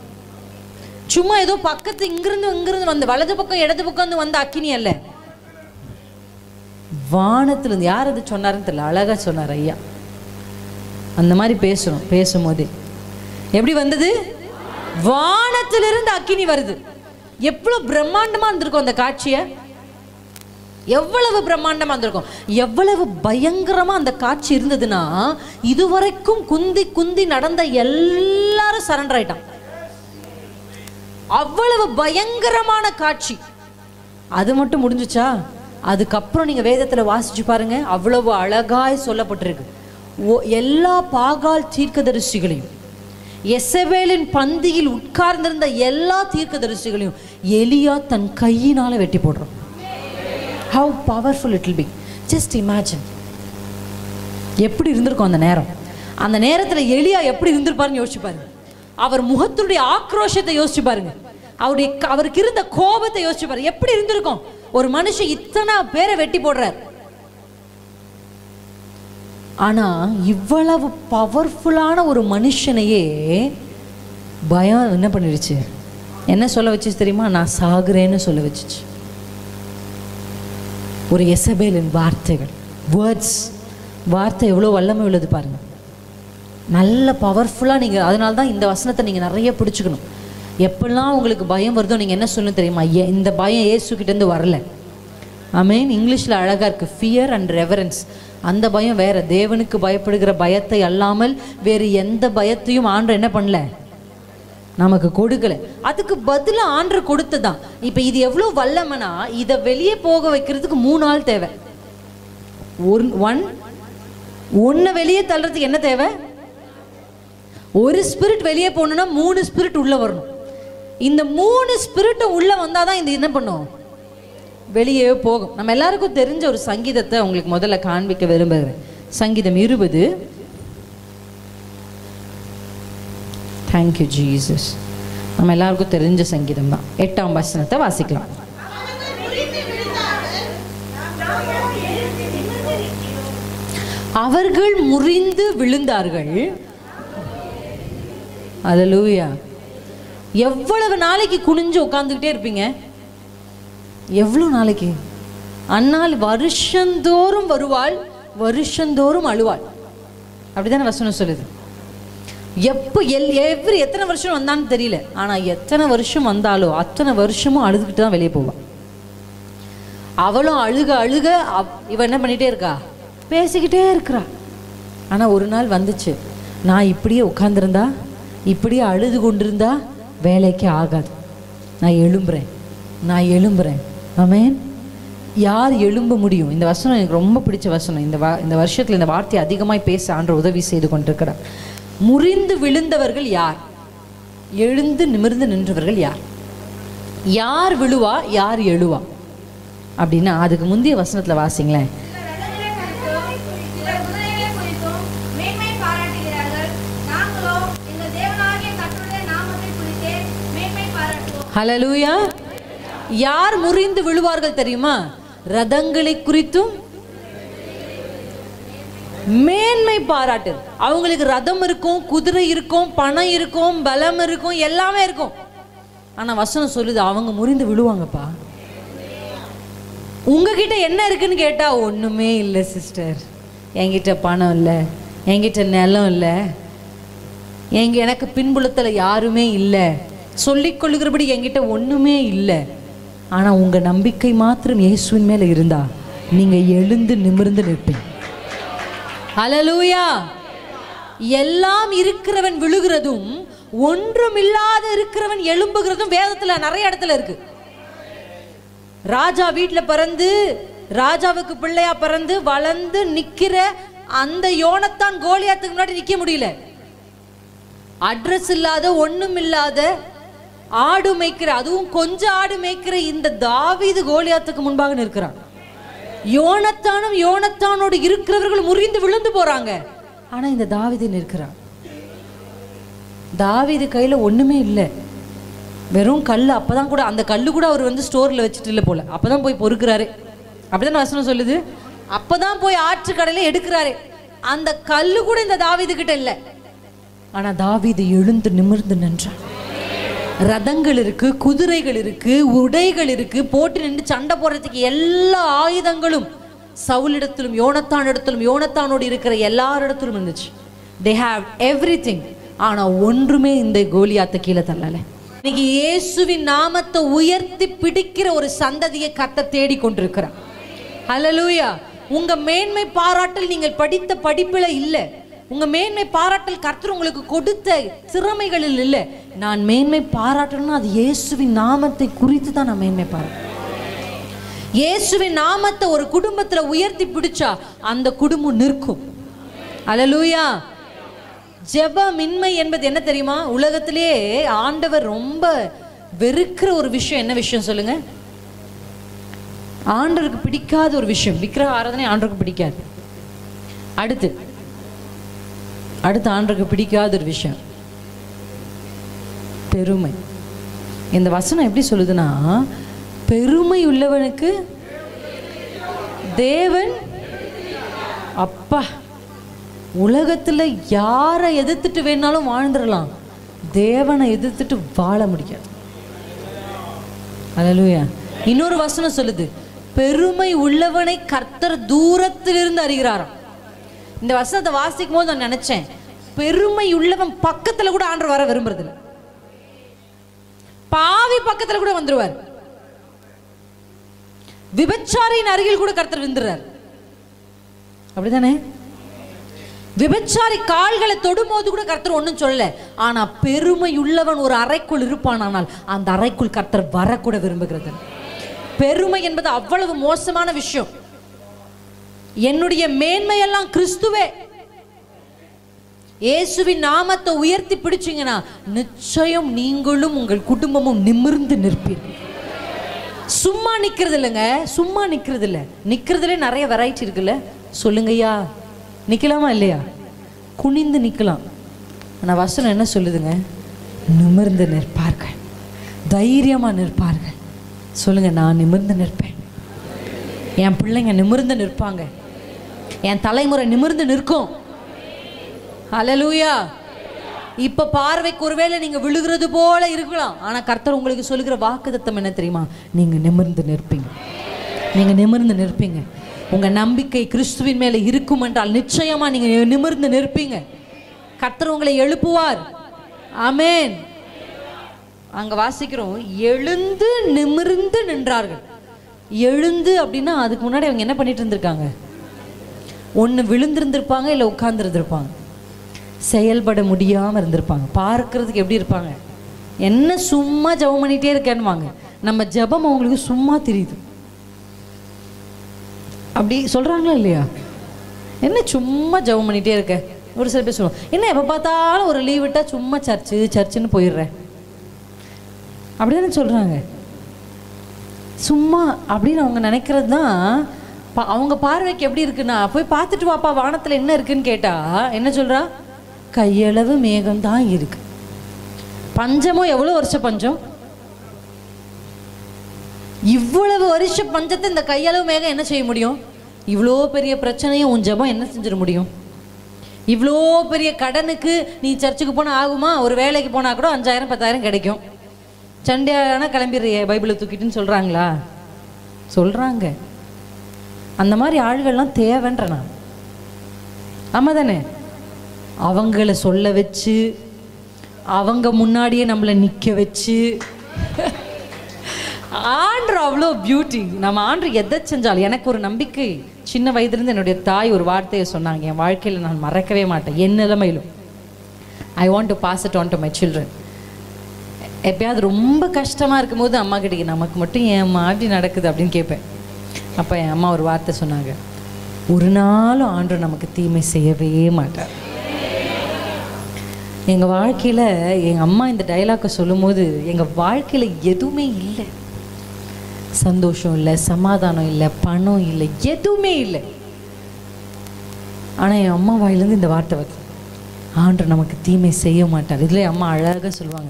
சும்மா ஏதோ பக்கத்து இங்கிருந்து வந்து வலது பக்கம் இடது பக்கம் வந்த அக்கினி அல்ல, வானத்திலிருந்து. யார் அது சொன்னாருன்னு தெரியல, அழகா சொன்னார் ஐயா. அந்த மாதிரி பேசணும். பேசும்போது எப்படி வந்தது? வானத்திலிருந்து அக்கினி வருது. எவ்வளவு பிரம்மாண்டமா இருந்திருக்கும் அந்த காட்சியை, எவ்வளவு பிரம்மாண்டமா இருந்திருக்கும், எவ்வளவு பயங்கரமா அந்த காட்சி இருந்ததுன்னா, இதுவரைக்கும் குந்தி குந்தி நடந்த எல்லாரும் சரண்டர் ஆயிட்டான். அவ்வளவு பயங்கரமான காட்சி. அது மட்டும் முடிஞ்சுச்சா? அதுக்கப்புறம் நீங்க வேதத்துல வாசிச்சு பாருங்க, அவ்வளவு அழகாய் சொல்லப்பட்டிருக்கு. எல்லா பாகால் தீர்க்கதரிசிகளையும், எசபேலின் பந்தியில் உட்கார்ந்திருந்த எல்லா தீர்க்கதரிசிகளையும் எலியா தன் கையினால வெட்டி போடுறோம். How powerful it will be. Just imagine. எப்படி இருந்திருக்கும் அந்த நேரம். அந்த நேரத்துல எலியா எப்படி இருந்திருப்பாருன்னு யோசிச்சு பாருங்க. அவர் முகத்துடைய ஆக்ரோஷத்தை யோசிச்சு பாருங்க. அவருக்கு இருந்த கோபத்தை யோசிச்சு பாருங்க. எப்படி இருந்திருக்கும்? ஒரு மனுஷன் இத்தனை பேரை வெட்டி போடுறார். ஆனா இவ்வளவு பவர்ஃபுல்லான ஒரு மனுஷனையே பயம் என்ன பண்ணிடுச்சு? என்ன சொல்ல வச்சு தெரியுமா? நான் சாகுறேன்னு சொல்ல வச்சுச்சு. ஒரு எசபேலின் வார்த்தைகள், வேர்ட்ஸ், வார்த்தை எவ்வளோ வல்லமை உள்ளது பாருங்க. நல்ல பவர்ஃபுல்லாக நீங்கள், அதனால தான் இந்த வசனத்தை நீங்கள் நிறைய பிடிச்சிக்கணும். எப்பெல்லாம் உங்களுக்கு பயம் வருதோ நீங்கள் என்ன சொல்லணும் தெரியுமா? இந்த பயம் இயேசுக்கிட்டேருந்து வரல. ஆமேன். இங்கிலீஷில் அழகாக இருக்குது, ஃபியர் அண்ட் ரெவரன்ஸ். அந்த பயம் வேற. தேவனுக்கு பயப்படுகிற பயத்தை அல்லாமல் வேறு எந்த பயத்தையும் ஆண்டவர் என்ன பண்ணல, நமக்கு கொடுக்கல. அதுக்கு பதிலாக ஆண்டவர் கொடுத்ததான். இப்போ இது எவ்வளோ வல்லமைனா, இதை வெளியே போக வைக்கிறதுக்கு 3 ஆள் தேவை. ஒன்றை வெளியே தள்ளுறதுக்கு என்ன தேவை? ஒரு ஸ்பிரிட் வெளியே போகணும்னா 3 ஸ்பிரிட் உள்ள வரணும். இந்த 3 ஸ்பிரிட்டும் உள்ள வந்தாதான் இந்த என்ன பண்ணும், வெளியே போகும். நம்ம எல்லாருக்கும் தெரிஞ்ச ஒரு சங்கீதத்தை உங்களுக்கு முதல்ல காண்பிக்க விரும்புகிறேன். சங்கீதம் 20. Thank you Jesus. நம்ம எல்லாருக்கும் தெரிஞ்ச சங்கீதம் தான். 8ஆம் வசனத்தை வாசிக்கலாம். அவர்கள் முறிந்து விழுந்தார்கள். அல்லேலூயா. எவ்வளவு நாளைக்கு குனிஞ்சு உட்கார்ந்துக்கிட்டே இருப்பீங்க? எவ்வளவு நாளைக்கு? அன்னால் வருஷந்தோறும் வருவாள், வருஷந்தோறும் அழுவாள். அப்படிதானே வசனம் சொல்லுது. எத்தனை வருஷம் வந்தான்னு தெரியல, ஆனா எத்தனை வருஷம் வந்தாலோ அத்தனை வருஷமும் அழுதுகிட்டு தான் வெளியே போவாள். அவளும் அழுக அழுக இவ என்ன பண்ணிட்டே இருக்கா, பேசிக்கிட்டே இருக்கிறா. ஆனா ஒரு நாள் வந்துச்சு, நான் இப்படியே உட்கார்ந்துருந்தா, இப்படியே அழுது கொண்டிருந்தா வேலைக்கு ஆகாது, நான் எழும்புறேன், நான் எழும்புறேன். ஆமென். யார் எழும்ப முடியும்? இந்த வசனம் எனக்கு ரொம்ப பிடிச்ச வசனம். இந்த வருஷத்துல இந்த வார்த்தையை அதிகமாய் பேச ஆண்டவர் உதவி செய்து கொண்டிருக்கிறார். முறிந்து விழுந்தவர்கள் யார்? எழுந்து நிமிர்ந்து நின்றவர்கள் யார்? யார் விழுவா, யார் எழுவா அப்படின்னா அதுக்கு முந்தைய வசனத்துல வாசிங்களேன். ஹல்லேலூயா. யார் முறிந்து விழுவார்கள் தெரியுமா? ரதங்களை குறித்தும் மேன்மை பாராட்டு. அவங்களுக்கு ரதம் இருக்கும், குதிரை இருக்கும், பணம் இருக்கும், பலம் இருக்கும், எல்லாமே இருக்கும். ஆனா வசனம் சொல்லுது அவங்க முறிந்து விழுவாங்கப்பா. உங்ககிட்ட என்ன இருக்குன்னு கேட்டா ஒண்ணுமே இல்லை சிஸ்டர். என்கிட்ட பணம் இல்லை, என்கிட்ட நிலம் இல்லை, எனக்கு பின்புலத்துல யாருமே இல்லை, சொல்லிக் கொள்ளுகிறபடி என்கிட்ட ஒண்ணுமே இல்லை. ஆனா உங்க நம்பிக்கை மாத்திரம் இயேசுவின் மேல இருந்தா நீங்க எழுந்து நிமிர்ந்து நிற்பீங்க. ஹல்லேலூயா. எல்லாம் இருக்கிறவன் விழுகிறதும் ஒன்றுமில்லாத இருக்கிறவன் எழும்புகிறதும் வேதத்துல நிறைய இடத்துல இருக்கு. ராஜா வீட்டுல பிறந்து, ராஜாவுக்கு பிள்ளையா பிறந்து வளர்ந்து நிக்கிற அந்த யோனத்தான் கோலியாத்துக்கு முன்னாடி நிக்க முடியல. அட்ரஸ் இல்லாத, ஒண்ணும் இல்லாத, ஆடு மேய்க்கிற, அதுவும் கொஞ்சம் ஆடு மேய்க்கிற இந்த தாவீது கோலியாத்துக்கு முன்பாக நிற்கிறான். யோனத்தானும் யோனத்தானோடு இருக்கிறவர்கள் முறிந்து விழுந்து போறாங்க. ஆனா இந்த தாவீது நிற்கிறான். தாவீது கையில ஒண்ணுமே இல்லை, வெறும் கல். அப்பதான் கூட அந்த கல்லு கூட அவர் ஸ்டோர்ல வச்சுட்டு இல்லை போல, அப்பதான் போய் பொறுக்கிறாரு. அப்படிதான் வசனம் சொல்லுது. அப்பதான் போய் ஆற்றுக்கடையில எடுக்கிறாரு. அந்த கல்லு கூட இந்த தாவீது கிட்ட இல்லை. ஆனா தாவீது எழுந்து நிமிர்ந்து நின்றான். ரதங்கள் இருக்கு, குதிரைகள் இருக்கு, உடைகள் இருக்கு, போட்டு நின்று சண்டை போடுறதுக்கு எல்லா ஆயுதங்களும் சவுலிடத்திலும் யோனத்தானிடத்திலும் யோனத்தானோடு இருக்கிற எல்லாரிடத்திலும் இருந்துச்சு. they have everything. ஆனா ஒன்றுமே இந்த கோலியாத்தை கீழே தள்ளல. இன்னைக்கு இயேசுவின் நாமத்தை உயர்த்தி பிடிக்கிற ஒரு சந்ததியை கர்த்தர் தேடி கொண்டிருக்கிறார். ஹல்லேலூயா. உங்க மேன்மை பாராட்டல் நீங்கள் படித்த படிப்பில இல்லை. உங்க மேன்மை பாராட்டல் கர்த்தர் உங்களுக்கு கொடுத்த திறமைகளில் இல்லை. நான் மேன்மை பாராட்டணும்னா அது இயேசுவின் நாமத்தை குறித்து தான் நான் மேன்மை பாராட்டேன். இயேசுவின் நாமத்தை ஒரு குடும்பத்துல உயர்த்தி பிடிச்சா அந்த குடும்பம் நிற்கும். அல்லேலூயா. ஜெபமின்மை என்பது என்ன தெரியுமா? உலகத்திலேயே ஆண்டவர் ரொம்ப வெறுக்கிற ஒரு விஷயம். என்ன விஷயம் சொல்லுங்க? ஆண்டவருக்கு பிடிக்காத ஒரு விஷயம் விக்கிரக ஆராதனை. ஆண்டவருக்கு பிடிக்காது. அடுத்து ஆண்டவருக்கு பிடிக்காத ஒரு விஷயம் பெருமை. இந்த வசனம் எப்படி சொல்லுதுன்னா, பெருமை உள்ளவனுக்கு தேவன், அப்பா, உலகத்துல யாரை எதிர்த்துட்டு வேணாலும் வாழ்ந்துடலாம், தேவனை எதிர்த்துட்டு வாழ முடியாது. அல்லேலூயா. இன்னொரு வசனம் சொல்லுது, பெருமை உள்ளவனை கர்த்தர் தூரத்திலிருந்து அறிகிறாராம். இந்த வசனத்தை வாசிக்கும் போது நான் நினைச்சேன், பெருமை உள்ளவன் பக்கத்துல கூட ஆண்டவர் வர விரும்புறது இல்லை. பாவி பக்கத்துல கூட வந்துருவார். விபச்சாரியின் அருகில் கூட கர்த்தர் விந்துறார். அப்படிதானே? விபச்சாரி கால்களை தொடும்போது கூட கர்த்தர் ஒன்றும் சொல்லல. ஆனா பெருமை உள்ளவன் ஒரு அறைக்குள் இருப்பான், ஆனால் அந்த அறைக்குள் கர்த்தர் வரக்கூட விரும்புகிறது. பெருமை என்பது அவ்வளவு மோசமான விஷயம். என்னுடைய மேன்மையெல்லாம் கிறிஸ்துவே. இயேசுவின் நாமத்தை உயர்த்தி பிடிச்சிங்கன்னா நிச்சயம் நீங்களும் உங்கள் குடும்பமும் நிமிர்ந்து நிற்பீர்கள். சும்மா நிக்கிறது இல்லைங்க, சும்மா நிக்கிறது இல்லை. நிக்கிறதுல நிறைய வெரைட்டி இருக்குல்ல. சொல்லுங்கய்யா, நிக்கலாமா இல்லையா? குனிந்து நிக்கலாம். ஆனால் வசனம் என்ன சொல்லுதுங்க? நிமிர்ந்து நிற்பார்கள், தைரியமா நிற்பார்கள். சொல்லுங்க, நான் நிமிர்ந்து நிற்பேன். என் பிள்ளைங்க நிமிர்ந்து நிற்பாங்க. என் தலைமுறை நிமிர்ந்து நிற்கும். ஹல்லேலூயா. இப்ப பார்வைக்கு ஒருவேளை நீங்க விழுகிறது போல இருக்கலாம், ஆனா கர்த்தர் உங்களுக்கு சொல்லுகிற வாக்குத்தத்தம் என்ன தெரியுமா? நீங்க நிமிர்ந்து நிற்பீங்க. நீங்க நிமிர்ந்து நிற்பீங்க. உங்க நம்பிக்கை கிறிஸ்துவின் மேல இருக்கும் என்றால் நிச்சயமா நீங்க நிமிர்ந்து நிற்பீங்க. கர்த்தர் உங்களை எழுப்புவார். ஆமென். அங்க வாசிக்கிறோம், எழுந்து நிமிர்ந்து நின்றார்கள். எழுந்து அப்படின்னா அதுக்கு முன்னாடி அவங்க என்ன பண்ணிட்டு இருந்திருக்காங்க? ஒன்று விழுந்திருந்திருப்பாங்க, இல்லை உட்கார்ந்து இருந்திருப்பாங்க. செயல்பட முடியாமல் இருந்திருப்பாங்க. பார்க்கறதுக்கு எப்படி இருப்பாங்க? என்ன சும்மா ஜெபம் பண்ணிகிட்டே இருக்கேன்னுவாங்க. நம்ம ஜெபம் அவங்களுக்கு சும்மா தெரியுது. அப்படி சொல்கிறாங்களா இல்லையா? என்ன சும்மா ஜெபம் பண்ணிகிட்டே இருக்க? ஒரு சில பேர் சொல்லுவோம், என்ன எப்போ பார்த்தாலும் ஒரு லீவ் விட்டால் சும்மா சர்ச்சுன்னு போயிடுறேன் அப்படின்னு சொல்கிறாங்க. சும்மா அப்படின்னு அவங்க நினைக்கிறது தான். அவங்க பார்வைக்கு எப்படி இருக்குன்னா, போய் பார்த்துட்டு வாப்பா வானத்தில் என்ன இருக்குன்னு கேட்டால் என்ன சொல்கிறா? கையளவு மேகம் தான் இருக்கு. பஞ்சமோ எவ்வளோ வருஷ பஞ்சம்? இவ்வளவு வருஷ பஞ்சத்தை இந்த கையளவு மேகம் என்ன செய்ய முடியும்? இவ்வளோ பெரிய பிரச்சனையும் உன் ஜெபம் என்ன செஞ்சிட முடியும்? இவ்வளோ பெரிய கடனுக்கு நீ சர்ச்சுக்கு போனால் ஆகுமா? ஒரு வேலைக்கு போனால் கூட 5000 10,000 கிடைக்கும். சண்டையான கிளம்பிடுறிய பைபிளை தூக்கிட்டுன்னு சொல்கிறாங்களா? சொல்கிறாங்க. அந்த மாதிரி ஆள்கள்லாம் தேவைன்ற நான். ஆமாம் தானே? அவங்கள சொல்ல வச்சு, அவங்க முன்னாடியே நம்மளை நிற்க வச்சு, ஆண்டு அவ்வளோ பியூட்டி. நம்ம ஆண்டு எதை செஞ்சாலும் எனக்கு ஒரு நம்பிக்கை. சின்ன வயதுலேருந்து என்னுடைய தாய் ஒரு வார்த்தையை சொன்னாங்க, என் வாழ்க்கையில் நான் மறக்கவே மாட்டேன். என் நிலைமையிலும் I want to pass it on to my children. எப்பயாவது ரொம்ப கஷ்டமாக இருக்கும்போது அம்மா கிட்ட நமக்கு மட்டும் ஏன் மாதிரி நடக்குது அப்படின்னு கேட்பேன். அப்போ என் அம்மா ஒரு வார்த்தை சொன்னாங்க, ஒரு நாளும் ஆண்டவர் நமக்கு தீமை செய்யவே மாட்டார். எங்கள் வாழ்க்கையில் எங்கள் அம்மா இந்த டைலாக்கை சொல்லும் போது எங்கள் வாழ்க்கையில் எதுவுமே இல்லை. சந்தோஷம் இல்லை, சமாதானம் இல்லை, பணம் இல்லை, எதுவுமே இல்லை. ஆனால் என் அம்மா வாயிலேருந்து இந்த வார்த்தை வருது, ஆண்டவர் நமக்கு தீமை செய்ய மாட்டார். இதில் அம்மா அழகாக சொல்லுவாங்க,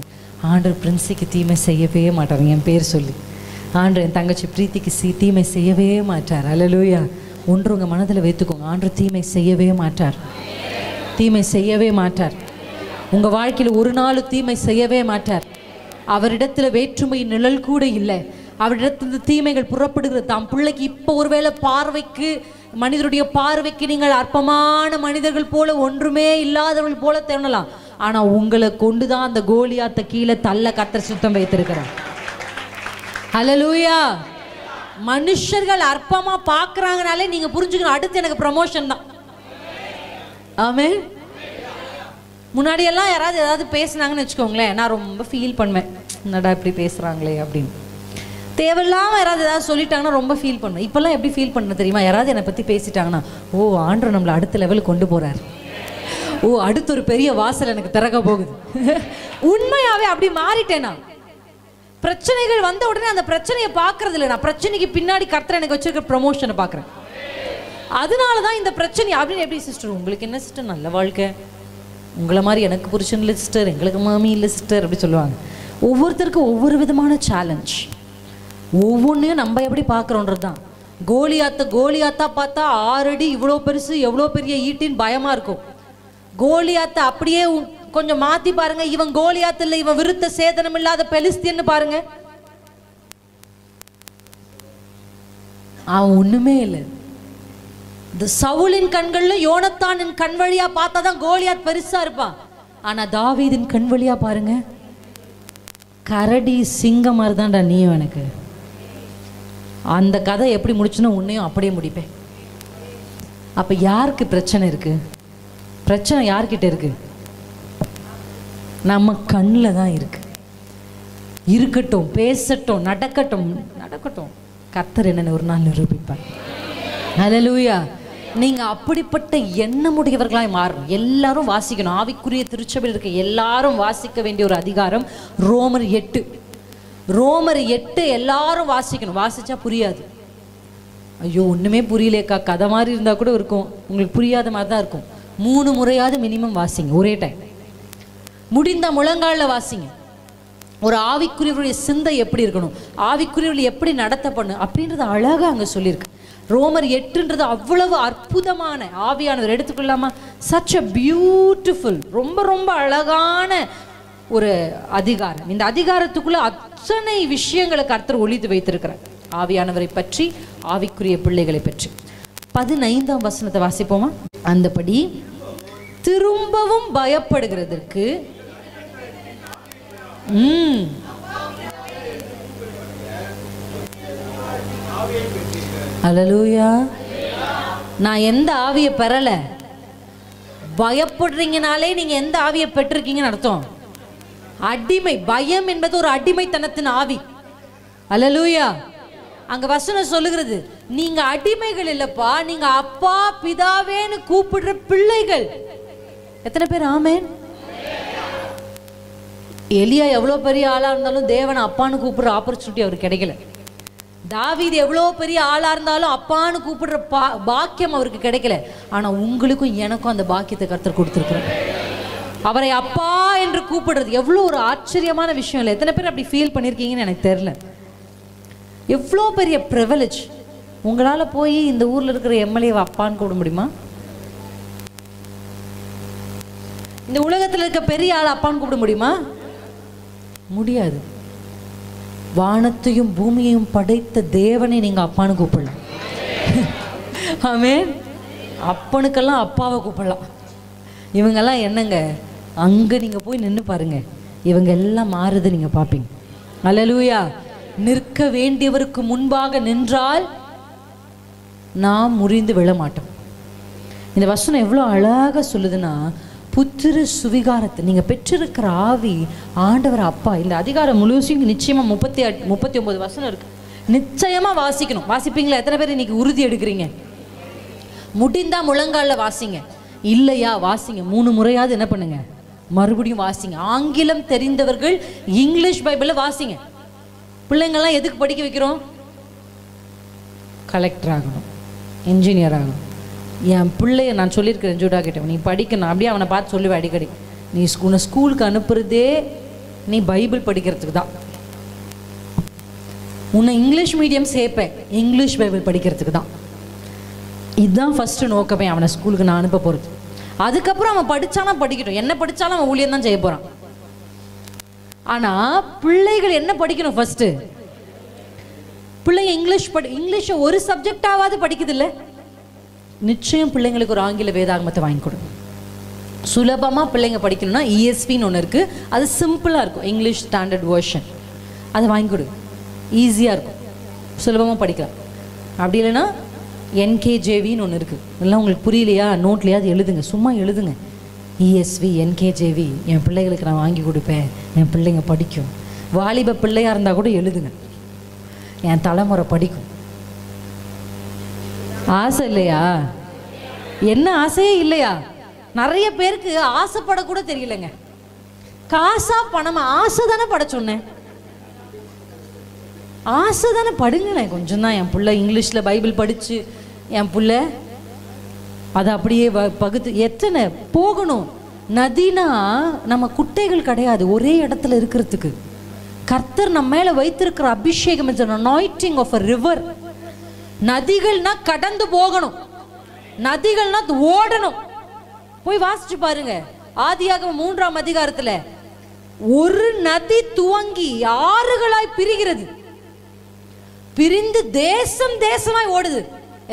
ஆண்டவர் பிரின்சிக்கு தீமை செய்யவே மாட்டார். என் பேர் சொல்லி ஆண்டவர் என் தங்கச்சி பிரீத்திக்கு தீமை செய்யவே மாட்டார். அல்லேலூயா. ஒன்று உங்கள் மனதில் வைத்துக்கோங்க, ஆண்டவர் தீமை செய்யவே மாட்டார். தீமை செய்யவே மாட்டார். உங்கள் வாழ்க்கையில் ஒரு நாள் தீமை செய்யவே மாட்டார். அவரிடத்தில் வேற்றுமை நிழல் கூட இல்லை. அவரிடத்துல தீமைகள் புறப்படுகிறது. தாம் பிள்ளைக்கு இப்போ ஒருவேளை பார்வைக்கு, மனிதருடைய பார்வைக்கு நீங்கள் அற்பமான மனிதர்கள் போல, ஒன்றுமே இல்லாதவர்கள் போல தோணலாம். ஆனால் உங்களை கொண்டு தான் அந்த கோலியாத்தை கீழே தள்ள கர்த்தர் சுத்தம் வைத்திருக்கிறார். ஹல்லேலூயா. மனுஷர்கள் அற்பமா பார்க்குறாங்கனாலே நீங்கள் புரிஞ்சுக்கணும், அடுத்து எனக்கு ப்ரமோஷன் தான். ஆமென். முன்னாடியெல்லாம் யாராவது ஏதாவது பேசுனாங்கன்னு வச்சுக்கோங்களேன், நான் ரொம்ப ஃபீல் பண்ணுவேன், என்னடா இப்படி பேசுகிறாங்களே அப்படின்னு. தேவையில்லாமல் யாராவது ஏதாவது சொல்லிட்டாங்கன்னா ரொம்ப ஃபீல் பண்ணுவேன். இப்போல்லாம் எப்படி ஃபீல் பண்ண தெரியுமா? யாராவது என்னை பற்றி பேசிட்டாங்கன்னா, ஓ ஆண்டவர் நம்மளை அடுத்த லெவலுக்கு கொண்டு போகிறார், ஓ அடுத்த ஒரு பெரிய வாசல் எனக்கு திறக்க போகுது. உண்மையாகவே அப்படி மாறிட்டேனா? பிரச்சனைகள் வந்த உடனே அந்த பிரச்சனையை பார்க்கறது இல்லை. நான் பிரச்சனைக்கு பின்னாடி கர்த்தர் எனக்கு வச்சிருக்க ப்ரமோஷனை பார்க்குறேன். அதனால தான் இந்த பிரச்சனை அப்படின்னு. எப்படி சிஸ்டர் உங்களுக்கு என்ன சிஸ்டர் நல்ல வாழ்க்கை, உங்களை மாதிரி எனக்கு புருஷன் இல்லை சிஸ்டர், எங்களுக்கு மாமி இல்லை சிஸ்டர் அப்படி சொல்லுவாங்க. ஒவ்வொருத்தருக்கும் ஒவ்வொரு விதமான சேலஞ்ச். ஒவ்வொன்றையும் நம்ம எப்படி பார்க்குறோன்றது தான். கோலியாத்தா பார்த்தா 6 அடி இவ்வளோ பெருசு, எவ்வளோ பெரிய ஈட்டின்னு பயமாக இருக்கும். கோலியாத்தை அப்படியே கொஞ்சம் மாற்றி பாருங்க, இவன் கோலியாத்து இல்லை, இவன் விருத்த சேதனம் இல்லாத பெலிஸ்தீன்னு பாருங்க, அவன் ஒன்றுமே இல்லை. இந்த சவுலின் கண்கள்ல யோனத்தானின் கண் வழியா பார்த்தா தான் கோலியாத் பெருசா இருப்பான். ஆனா தாவீதின் கண் வழியா பாருங்க, கரடி சிங்கம் மாதிரி தான்டா நீயும் எனக்கு. அந்த கதை எப்படி முடிச்சுன்னா உன்னையும் அப்படியே முடிப்பேன். அப்ப யாருக்கு பிரச்சனை இருக்கு? பிரச்சனை யார்கிட்ட இருக்கு? நம்ம கண்ணில் தான் இருக்கு. இருக்கட்டும், பேசட்டும், நடக்கட்டும். கர்த்தர் என்னன்னு ஒரு நாள் நிரூபிப்பார். ஹல்லேலூயா. நீங்க அப்படிப்பட்ட எண்ணமுடையவர்களாய் மாறணும். எல்லாரும் வாசிக்கணும். ஆவிக்குரிய திருச்சபையில் இருக்க எல்லாரும் வாசிக்க வேண்டிய ஒரு அதிகாரம் ரோமர் 8. ரோமர் 8 எல்லாரும் வாசிக்கணும். வாசிச்சா புரியாது. ஐயோ ஒண்ணுமே புரியலேக்கா, கதை மாதிரி இருந்தா கூட இருக்கும், உங்களுக்கு புரியாத மாதிரி தான் இருக்கும். 3 முறையாவது மினிமம் வாசிங்க ஒரே டைம். முடிந்த முழங்காலில் வாசிங்க. ஒரு ஆவிக்குரியவருடைய சிந்தை எப்படி இருக்கணும், ஆவிக்குரியவர்கள் எப்படி நடத்தப்படணும் அப்படின்றது அழகா அங்க சொல்லியிருக்கு. ரோமர் 8ன்றது அவ்வளவு அற்புதமான, ஆவியானவர் எடுத்துக்கொள்ளாமா, சச் அ பியூட்டிஃபுல், ரொம்ப ரொம்ப அழகான ஒரு அதிகாரம். இந்த அதிகாரத்துக்குள்ள அத்தனை விஷயங்களை கர்த்தர் ஒளித்து வைத்திருக்கிறார். ஆவியானவரை பற்றி, ஆவிக்குரிய பிள்ளைகளை பற்றி. 15ஆம் வசனத்தை வாசிப்போமா? அந்தபடி திரும்பவும் பயப்படுகிறதற்கு அல்லேலூயா. நான் எந்த ஆவியை பெறல, பயப்படுறீங்கனாலே நீங்க எந்த ஆவியை பெற்றிருக்கீங்கன்னு அர்த்தம். அடிமை, பயம் என்பது ஒரு அடிமைத்தனத்தின் ஆவி. அல்லேலூயா. அங்க வசனம் சொல்லுகிறது, நீங்க அடிமைகள் இல்லப்பா, நீங்க அப்பா பிதாவேன்னு கூப்பிடுற பிள்ளைகள். எத்தனை பேர் ஆமென்? எலியா எவ்வளவு பெரிய ஆளா இருந்தாலும் தேவன் அப்பான்னு கூப்பிடுற ஆப்பர்ச்சுனிட்டி அவருக்கு கிடைக்கல. தாவீது எவ்வளோ பெரிய ஆளா இருந்தாலும் அப்பான்னு கூப்பிடுற பாக்கியம் அவருக்கு கிடைக்கல. ஆனா உங்களுக்கும் எனக்கும் அந்த பாக்கியத்தை கர்த்தர் கொடுத்திருக்கிறார். அவரை அப்பா என்று கூப்பிடுறது எவ்வளோ ஒரு ஆச்சரியமான விஷயம் இல்லை? எத்தனை பேர் அப்படி ஃபீல் பண்ணியிருக்கீங்கன்னு எனக்கு தெரியல. எவ்வளோ பெரிய ப்ரிவிலேஜ். உங்களால் போய் இந்த ஊரில் இருக்கிற எம்எல்ஏவை அப்பான்னு கூப்பிட முடியுமா? இந்த உலகத்தில் இருக்க பெரிய ஆள் அப்பான்னு கூப்பிட முடியுமா? முடியாது. வானத்தையும் பூமியையும் படைத்த தேவனை நீங்க அப்பான்னு கூப்பிடலாம். ஆமென். அப்பனுக்கெல்லாம் அப்பாவை கூப்பிடலாம். இவங்கெல்லாம் என்னங்க, அங்க நீங்க போய் நின்று பாருங்க, இவங்க எல்லாம் மாறுது நீங்க பார்ப்பீங்க. அல்லேலூயா. நிற்க வேண்டியவருக்கு முன்பாக நின்றால் நாம் முறிந்து விழ மாட்டோம். இந்த வசனம் எவ்வளோ அழகாக சொல்லுதுன்னா, புத்திர சுவிகாரத்தை நீங்க பெற்றிருக்கிற ஆவி ஆண்டவர் அப்பா. இந்த அதிகாரம் முழுசும் நிச்சயமா 39 வசனம் இருக்கு. நிச்சயமா வாசிக்கணும். வாசிப்பீங்களா? எத்தனை பேர் இன்னைக்கு உறுதி எடுக்கிறீங்க? முடிந்தா முழங்காலில் வாசிங்க, இல்லையா வாசிங்க 3 முறையாவது என்ன பண்ணுங்க, மறுபடியும் வாசிங்க. ஆங்கிலம் தெரிந்தவர்கள் இங்கிலீஷ் பைபிள வாசிங்க. பிள்ளைங்கள்லாம் எதுக்கு படிக்க வைக்கிறோம்? கலெக்டர் ஆகணும், இன்ஜினியர் ஆகணும். என் பிள்ளைய நான் சொல்லியிருக்கிறேன், ஜூடா கிட்ட, நீ படிக்கணும். அப்படியே அவனை பார்த்து சொல்லுவேன் அடிக்கடி, நீ உன்னை ஸ்கூலுக்கு அனுப்புறதே நீ பைபிள் படிக்கிறதுக்கு தான். உன்னை இங்கிலீஷ் மீடியம் சேர்ப்பேன் இங்கிலீஷ் பைபிள் படிக்கிறதுக்கு தான். இதுதான் ஃபர்ஸ்ட் நோக்கமே அவனை ஸ்கூலுக்கு நான் அனுப்ப போகிறது. அதுக்கப்புறம் அவன் படித்தானா படிக்கட்டும், என்ன படித்தாலும் அவன் ஊழியம் தான் செய்ய போகிறான். ஆனால் பிள்ளைகள் என்ன படிக்கணும்? ஃபர்ஸ்ட்டு பிள்ளைங்க இங்கிலீஷை ஒரு சப்ஜெக்டாவது படிக்குது இல்லை? நிச்சயம் பிள்ளைங்களுக்கு ஒரு ஆங்கில வேதாகமத்தை வாங்கி கொடு. சுலபமாக பிள்ளைங்க படிக்கணும்னா ESVன்னு ஒன்று இருக்குது, அது சிம்பிளாக இருக்கும், இங்கிலீஷ் ஸ்டாண்டர்ட் வேர்ஷன். அதை வாங்கி கொடு, ஈஸியாக இருக்கும், சுலபமாக படிக்கலாம். அப்படி இல்லைன்னா NKJVன்னு ஒன்று இருக்குது. இதெல்லாம் உங்களுக்கு புரியலையா? நோட்லையா அது எழுதுங்க, சும்மா எழுதுங்க. ESV NKJV என் பிள்ளைகளுக்கு நான் வாங்கி கொடுப்பேன், என் பிள்ளைங்க படிக்கும். வாலிப பிள்ளையாக இருந்தால் கூட எழுதுங்க, என் தலைமுறை படிக்கும். ஆசை இல்லையா? என்ன ஆசையே இல்லையா? நிறைய பேருக்கு ஆசைப்படக்கூட தெரியலங்க. காசா பணமா? ஆசை தானே பட சொன்னேன், ஆசை தானே படுங்களேன் கொஞ்சம் தான். என் பிள்ளை இங்கிலீஷில் பைபிள் படித்து என் பிள்ளை அதை அப்படியே பகுத்து எத்தனை போகணும். நதினா நம்ம குட்டைகள் கிடையாது ஒரே இடத்துல இருக்கிறதுக்கு. கர்த்தர் நம்ம மேல வைத்திருக்கிற அபிஷேகம் is an anointing of a river. நதிகள்னா கடந்து போகணும், நதிகள்னா ஓடணும். போய் வாசிச்சு பாருங்க ஆதியாகமம் 3ஆம் அதிகாரத்துல ஒரு நதி துவங்கி ஆறுகளாய் பிரிகிறது, பிரிந்து தேசம் தேசமாய் ஓடுது.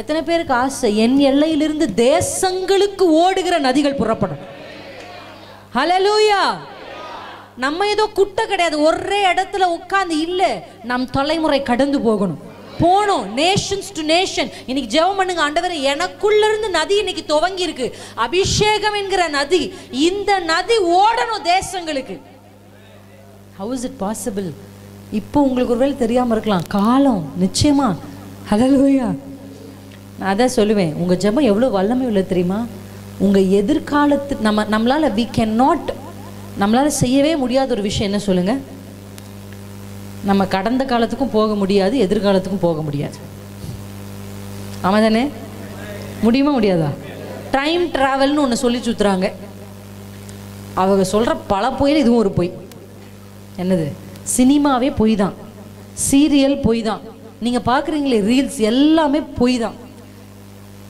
எத்தனை பேருக்கு ஆசை என் எல்லையிலிருந்து தேசங்களுக்கு ஓடுகிற நதிகள் புறப்படும்? ஹல்லேலூயா. நம்ம ஏதோ குட்டை கிடையாது, ஒரே இடத்துல உட்கார்ந்து இல்ல, நம் தலைமுறை கடந்து போகணும், போனோம் நேஷன்ஸ் டு நேஷன். இன்னைக்கு ஜெபம் பண்ணுங்க, ஆண்டவரே எனக்குள்ள இருந்து நதி இன்னைக்கு துவங்கி இருக்கு, அபிஷேகம் என்கிற நதி, இந்த நதி ஓடணும் தேசங்களுக்கு. How is it possible? இப்போ உங்களுக்கு ஒருவேளை தெரியாம இருக்கலாம், காலம் நிச்சயமா. ஹல்லேலூயா. நான் அதான் சொல்லுவேன், உங்க ஜெபம் எவ்வளவு வல்லமை உள்ளது தெரியுமா? உங்க எதிர்காலத்துக்கு நம்மளால we cannot, நம்மளால செய்யவே முடியாத ஒரு விஷயம் என்ன சொல்லுங்க? நம்ம கடந்த காலத்துக்கும் போக முடியாது, எதிர்காலத்துக்கும் போக முடியாது. ஆமா தானே? முடியுமா முடியாதா? டைம் டிராவல்னு ஒன்று சொல்லி சுத்துறாங்க. அவங்க சொல்ற பல பொய்யில் இதுவும் ஒரு பொய். என்னது? சினிமாவே பொய் தான், சீரியல் பொய் தான், நீங்க பாக்குறீங்களே ரீல்ஸ் எல்லாமே பொய் தான்.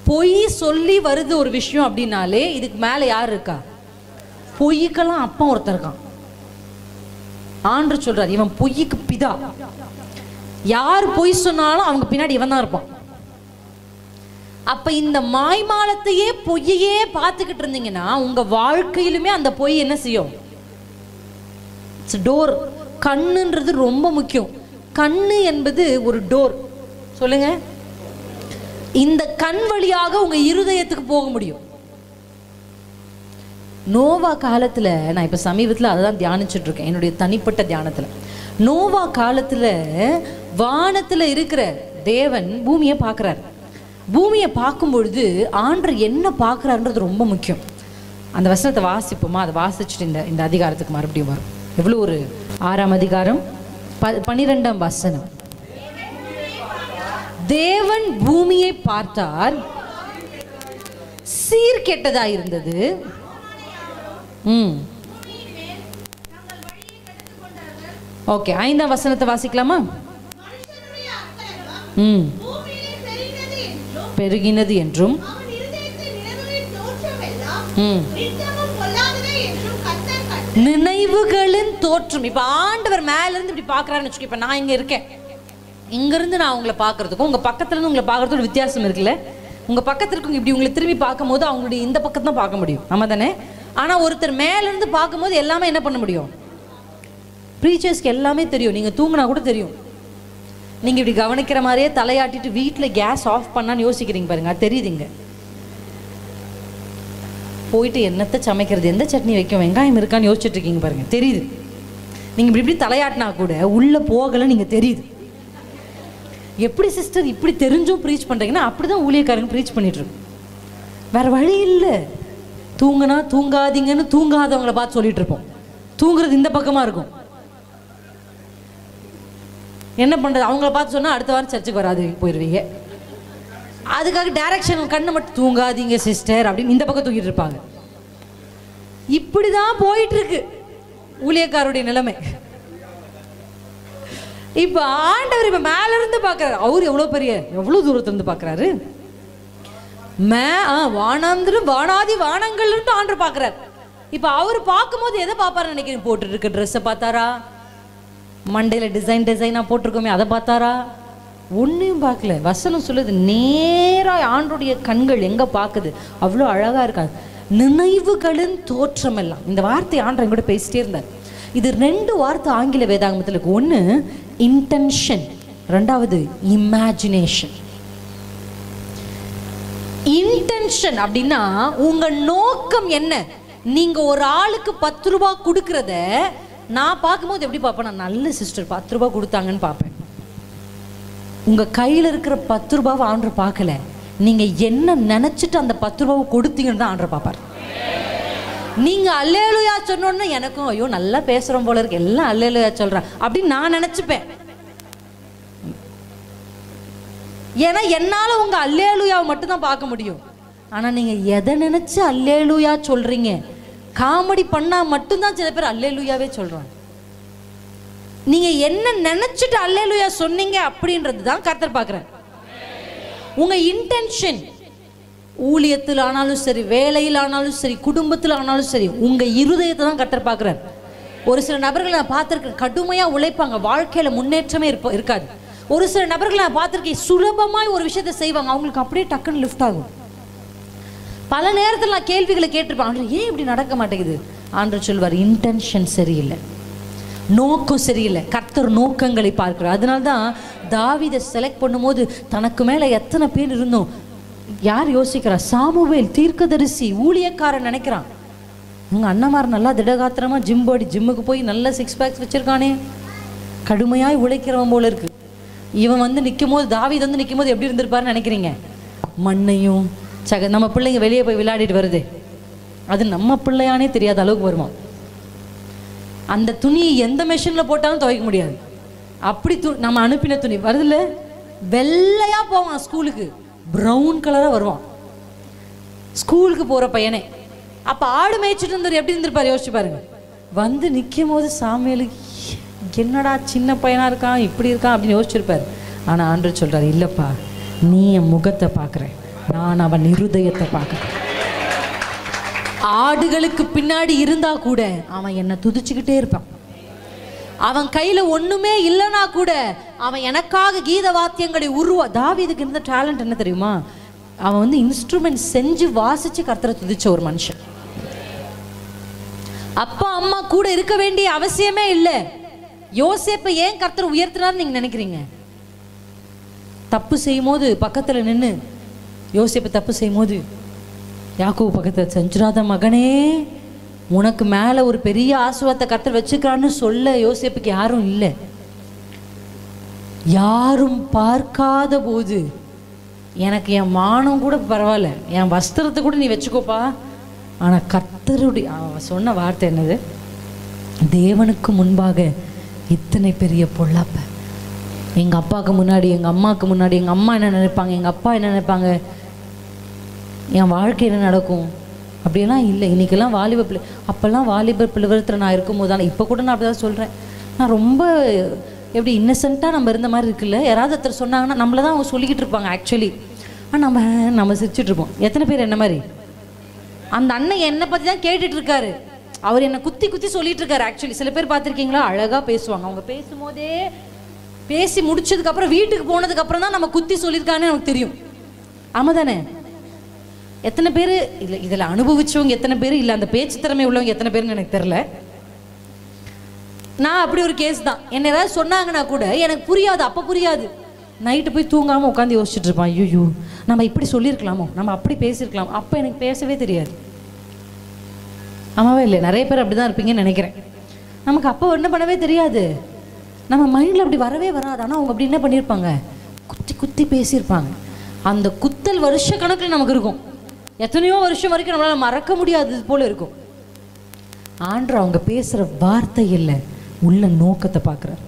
பொய் சொல்லி வருது ஒரு விஷயம் அப்படின்னாலே இதுக்கு மேல யார் இருக்கா? பொய்க்கெல்லாம் அப்பா ஒருத்தர் இருக்கான். ஆண்டவர் சொல்றார் இவன் பொய்க்கு பிதா. யார் பொய் சொன்னாலும் அவங்க பின்னாடி இவன் தான் இருப்பான். அப்ப இந்த மாய்மாலத்தையே பொய்யையே பார்த்துக்கிட்டு இருந்தீங்கன்னா உங்க வாழ்க்கையிலுமே அந்த பொய் என்ன செய்யும்? டோர். கண்ணுன்றது ரொம்ப முக்கியம். கண்ணு என்பது ஒரு டோர். சொல்லுங்க, இந்த கண் வழியாக உங்க இருதயத்துக்கு போக முடியும். நோவா காலத்துல, நான் இப்ப சமீபத்துல அதான் தியானிச்சுட்டு இருக்கேன் என்னுடைய தனிப்பட்ட தியானத்துல. நோவா காலத்துல வானத்துல இருக்கிற தேவன் பூமியை பார்க்கிறார். பூமியை பார்க்கும் பொழுது ஆண்டவர் என்ன பார்க்கிறாருன்றது ரொம்ப முக்கியம். அந்த வசனத்தை வாசிப்போமா? அதை வாசிச்சுட்டு இந்த அதிகாரத்துக்கு மறுபடியும் வரும். எவ்வளவு ஒரு 6ஆம் அதிகாரம் 12ஆம் வசனம். தேவன் பூமியை பார்த்தார், சீர்கெட்டதாயிருந்தது. ஓகே, 5ஆம் வசனத்தை வாசிக்கலாமா? பெருகினது என்றும் நினைவுகளின் தோற்றம். இப்ப ஆண்டவர் மேல இருந்து இப்படி பாக்குறாருன்னு வச்சுக்கோ. இப்ப நான் இங்க இருக்கேன், இங்க இருந்து நான் உங்களை பாக்குறதுக்கும் உங்க பக்கத்துல இருந்து உங்களை பாக்குறதுக்கு வித்தியாசம் இருக்குல்ல. உங்க பக்கத்துல இருக்கவங்க இப்படி உங்களை திரும்பி பார்க்கும் போது அவங்களுடைய இந்த பக்கத்தை தான் பார்க்க முடியும், ஆமா தானே? ஆனா ஒருத்தர் மேல இருந்து பார்க்கும் போது எல்லாமே என்ன பண்ண முடியும்? ப்ரீச்சர்ஸ்க்கு எல்லாமே தெரியும். நீங்க தூங்கினா கூட தெரியும். நீங்க இப்படி கவனிக்கிற மாதிரியே தலையாட்டிட்டு வீட்டுல கேஸ் ஆஃப் பண்ணான்னு யோசிக்கிறீங்க பாருங்க, அது தெரியுதுங்க. போயிட்டு என்னத்தை சமைக்கிறது, எந்த சட்னி வைக்கும், வெங்காயம் இருக்கான்னு யோசிச்சுட்டு இருக்கீங்க பாருங்க, தெரியுது. நீங்க இப்படி தலையாட்டினா கூட உள்ள போகல, நீங்க தெரியுது. எப்படி சிஸ்டர் இப்படி தெரிஞ்சும் ப்ரீச் பண்றீங்கன்னா அப்படிதான் ஊழியக்காரங்க ப்ரீச் பண்ணிட்டு இருக்கு. வேற வழி இல்லை. தூங்குனா தூங்காதீங்கன்னு தூங்காதவங்களை பார்த்து சொல்லிட்டு இருப்போம். தூங்குறது இந்த பக்கமா இருக்கும். என்ன பண்றது? அவங்கள பார்த்து சொன்னா அடுத்த வாரம் சர்ச்சுக்கு வராது போயிடுவீங்க. அதுக்காக டைரக்ஷன் கண்ணை மட்டும் தூங்காதீங்க சிஸ்டர் அப்படின்னு இந்த பக்கம் தூக்கிட்டு இருப்பாங்க. இப்படிதான் போயிட்டு இருக்கு ஊழியக்காரருடைய நிலைமை. இப்ப ஆண்டவர் இப்ப மேல இருந்து பாக்குறாரு. அவரு எவ்வளவு தூரத்துல இருந்து பாக்குறாரு? வானாந்திரம் வானாதி வானங்கள் இருந்து ஆண்டவர் பாக்குறாரு. இப்ப அவரு பார்க்கும் போது எதை பாப்பாரு நினைக்கிறேன்? போட்டு இருக்க ட்ரெஸ்ஸை பார்த்தாரா? மண்டையில டிசைனா போட்டிருக்கோமே அதை பார்த்தாரா? ஒன்னையும் பார்க்கல. வசனம் சொல்லுது, நேரா ஆண்டருடைய கண்கள் எங்க பாக்குது? அவ்வளவு அழகா இருக்காது. நினைவுகளின் தோற்றம் எல்லாம். இந்த வார்த்தை ஆண்டவர் கூட பேசிட்டே இருந்தார். இது 2 வார்த்தை ஆங்கில வேதாகமத்தில் இருக்கு. ஒன்று இன்டென்ஷன், ரெண்டாவது இமேஜினேஷன். இன்டென்ஷன் அப்படின்னா உங்க நோக்கம் என்ன? நீங்க ஒரு ஆளுக்கு 10 ரூபாய் கொடுக்கறத நான் பார்க்கும்போது எப்படி பார்ப்பேன்? நான் நல்ல சிஸ்டர் 10 ரூபாய் கொடுத்தாங்கன்னு பார்ப்பேன். உங்க கையில இருக்கிற 10 ரூபாவை ஆண்டவர் பார்க்கல, நீங்க என்ன நினைச்சிட்டு அந்த 10 ரூபாவை கொடுத்தீங்கன்னு தான் ஆண்டவர் பார்ப்பார். நீங்க அல்லேலூயா சொன்னோன்னு எனக்கும் ஐயோ நல்லா பேசுறோம் போல இருக்கு, எல்லாம் அல்லேலூயா சொல்றேன் அப்படின்னு நான் நினைச்சுப்பேன். ஏன்னா என்னால உங்க அல்லேலூயாவை மட்டும் தான் பார்க்க முடியும். ஆனா நீங்க எதை நினைச்சு அல்லேலூயா சொல்றீங்க? காமெடி பண்ணா மட்டும்தான் சில பேர் அல்லேலூயாவே சொல்றாங்க. நீங்க என்ன நினைச்சிட்டு அல்லேலூயா சொன்னீங்க அப்படின்றது தான் கர்த்தர் பார்க்குறார். உங்க இன்டென்ஷன், ஊழியத்தில் ஆனாலும் சரி, வேலையில் ஆனாலும் சரி, குடும்பத்தில் ஆனாலும் சரி, உங்க இருதயத்தை தான் கர்த்தர் பார்க்குறார். ஒரு சில நபர்களை நான் பார்த்துருக்கேன், கடுமையாக உழைப்பாங்க, வாழ்க்கையில் முன்னேற்றமே இருக்காது. ஒரு சில நபர்களை நான் பார்த்துருக்கேன், சுலபமாய் ஒரு விஷயத்தை செய்வாங்க, அவங்களுக்கு அப்படியே டக்குன்னு லிஃப்ட் ஆகும். பல நேரத்தில் நான் கேள்விகளை கேட்டிருப்பேன், ஆண்டவர் ஏன் இப்படி நடக்க மாட்டேங்குது? ஆண்டவர் சொல்வார், இன்டென்ஷன் சரியில்லை, நோக்கம் சரியில்லை. கர்த்தர் நோக்கங்களை பார்க்கிறார். அதனால தான் தாவீதை செலக்ட் பண்ணும்போது தனக்கு மேலே எத்தனை பேர் இருந்தோம் யார் யோசிக்கிறா? சாமுவேல் தீர்க்கதரிசி, ஊழியக்காரன் நினைக்கிறான். உங்கள் அண்ணமார் நல்லா திடகாத்திரமாக ஜிம்முக்கு போய் நல்ல 6 பேக்ஸ் வச்சுருக்கானே, கடுமையாய் உழைக்கிறவன் போல இருக்கு. இவன் வந்து நிற்கும் போது, தாவீது வந்து நிற்கும் போது எப்படி இருந்திருப்பாருன்னு நினைக்கிறீங்க? மண்ணையும் நம்ம பிள்ளைங்க வெளியே போய் விளையாடிட்டு வருது, அது நம்ம பிள்ளையானே தெரியாத அளவுக்கு வருமா. அந்த துணியை எந்த மெஷினில் போட்டாலும் துவைக்க முடியாது. அப்படி நம்ம அனுப்பின துணி வருதுல்ல, வெள்ளையாக போவான் ஸ்கூலுக்கு, ப்ரௌன் கலராக வருவான் ஸ்கூலுக்கு போகிற பையனே. அப்போ ஆடு மேய்ச்சிட்டு இருந்தவர் எப்படி இருந்திருப்பார் யோசிச்சு பாருங்க. வந்து நிற்கும் போது சாமியலுக்கு என்னடா சின்ன பையனாக இருக்கான், இப்படி இருக்கான் அப்படின்னு யோசிச்சிருப்பார். ஆனால் ஆண்டவர் சொல்கிறார், இல்லைப்பா, நீ என் முகத்தை பார்க்குறேன், நான் அவன் இருதயத்தை பார்க்குறேன். ஆடுகளுக்கு பின்னாடி இருந்தா கூட அவன் என்னை துதிச்சுக்கிட்டே இருப்பான். அவன் கையில ஒண்ணுமே இல்லைனா கூட அவன் எனக்காக கீத வாத்தியங்களை தாவீதுக்கு இருந்த டேலண்ட் என்ன தெரியுமா? அவன் வந்து இன்ஸ்ட்ருமெண்ட் செஞ்சு வாசிச்சு கர்த்தரை துதிச்ச ஒரு மனுஷன். அப்பா அம்மா கூட இருக்க வேண்டிய அவசியமே இல்லை. யோசேப்பை ஏன் கர்த்தர் உயர்த்தினார் நீங்க நினைக்கிறீங்க? தப்பு செய்யும் போது பக்கத்துல நின்று, யோசேப்பு தப்பு செய்யும் போது யாக்கோபு பக்கத்தில், செஞ்சிராத மகனே, உனக்கு மேலே ஒரு பெரிய ஆசீர்வாதத்தை கர்த்தர் வச்சுக்கிறான்னு சொல்ல யோசேப்புக்கு யாரும் இல்லை. யாரும் பார்க்காத போது எனக்கு என் மானம் கூட பரவாயில்ல, என் வஸ்திரத்தை கூட நீ வச்சுக்கோப்பா, ஆனால் கர்த்தருடைய சொன்ன வார்த்தை என்னது? தேவனுக்கு முன்பாக இத்தனை பெரிய பொல்லாப்ப. எங்கள் அப்பாவுக்கு முன்னாடி, எங்கள் அம்மாவுக்கு முன்னாடி, எங்கள் அம்மா என்ன நினைப்பாங்க, எங்கள் அப்பா என்ன நினைப்பாங்க, என் வாழ்க்கை என்ன நடக்கும் அப்படியெல்லாம் இல்லை. இன்றைக்கெல்லாம் வாலிப பிள்ளை, அப்போல்லாம் வாலிப பிள்ளைவரத்தில் நான் இருக்கும்போது தான், இப்போ கூட நான் அப்படி தான் சொல்கிறேன், நான் ரொம்ப எப்படி இன்னசென்ட்டாக நம்ம இருந்த மாதிரி இருக்குல்ல. யாராவது ஒருத்தர் சொன்னாங்கன்னா நம்மளை தான் அவங்க சொல்லிக்கிட்டு இருப்பாங்க ஆக்சுவலி, ஆனால் நம்ம சிரிச்சுட்ருப்போம். எத்தனை பேர் என்ன மாதிரி? அந்த அண்ணன் என்னை பற்றி தான் கேட்டுட்டு இருக்காரு, அவர் என்னை குத்தி குத்தி சொல்லிட்டு இருக்காரு. ஆக்சுவலி சில பேர் பார்த்துருக்கீங்களா, அழகாக பேசுவாங்க, அவங்க பேசும்போதே பேசி முடிச்சதுக்கப்புறம் வீட்டுக்கு போனதுக்கப்புறம் தான் நம்ம குத்தி சொல்லியிருக்காங்கன்னு நமக்கு தெரியும். ஆமாம் தானே? எத்தனை பேர் இல்லை இதில் அனுபவிச்சவங்க எத்தனை பேர் இல்லை, அந்த பேச்சு திறமை உள்ளவங்க எத்தனை பேருன்னு எனக்கு தெரில. நான் அப்படி ஒரு கேஸ் தான். என்ன ஏதாவது சொன்னாங்கன்னா கூட எனக்கு புரியாது, அப்போ புரியாது. நைட்டு போய் தூங்காமல் உட்காந்து யோசிச்சுட்டு இருப்பான், ஐயோ நம்ம இப்படி சொல்லியிருக்கலாமோ, நம்ம அப்படி பேசியிருக்கலாம். அப்போ எனக்கு பேசவே தெரியாது. ஆமாவே இல்லை? நிறைய பேர் அப்படி தான் இருப்பீங்கன்னு நினைக்கிறேன். நமக்கு அப்போ என்ன பண்ணவே தெரியாது, நம்ம மைண்டில் அப்படி வரவே வராது. ஆனால் அவங்க அப்படி என்ன பண்ணியிருப்பாங்க, குத்தி குத்தி பேசியிருப்பாங்க. அந்த குத்தல் வருஷ கணக்கில் நமக்கு இருக்கும், எத்தனையோ வருஷம் வரைக்கும் நம்மளால் மறக்க முடியாது போல இருக்கும். ஆண்டவர் அவங்க பேசுகிற வார்த்தை இல்லை, உள்ள நோக்கத்தை பார்க்குறார்.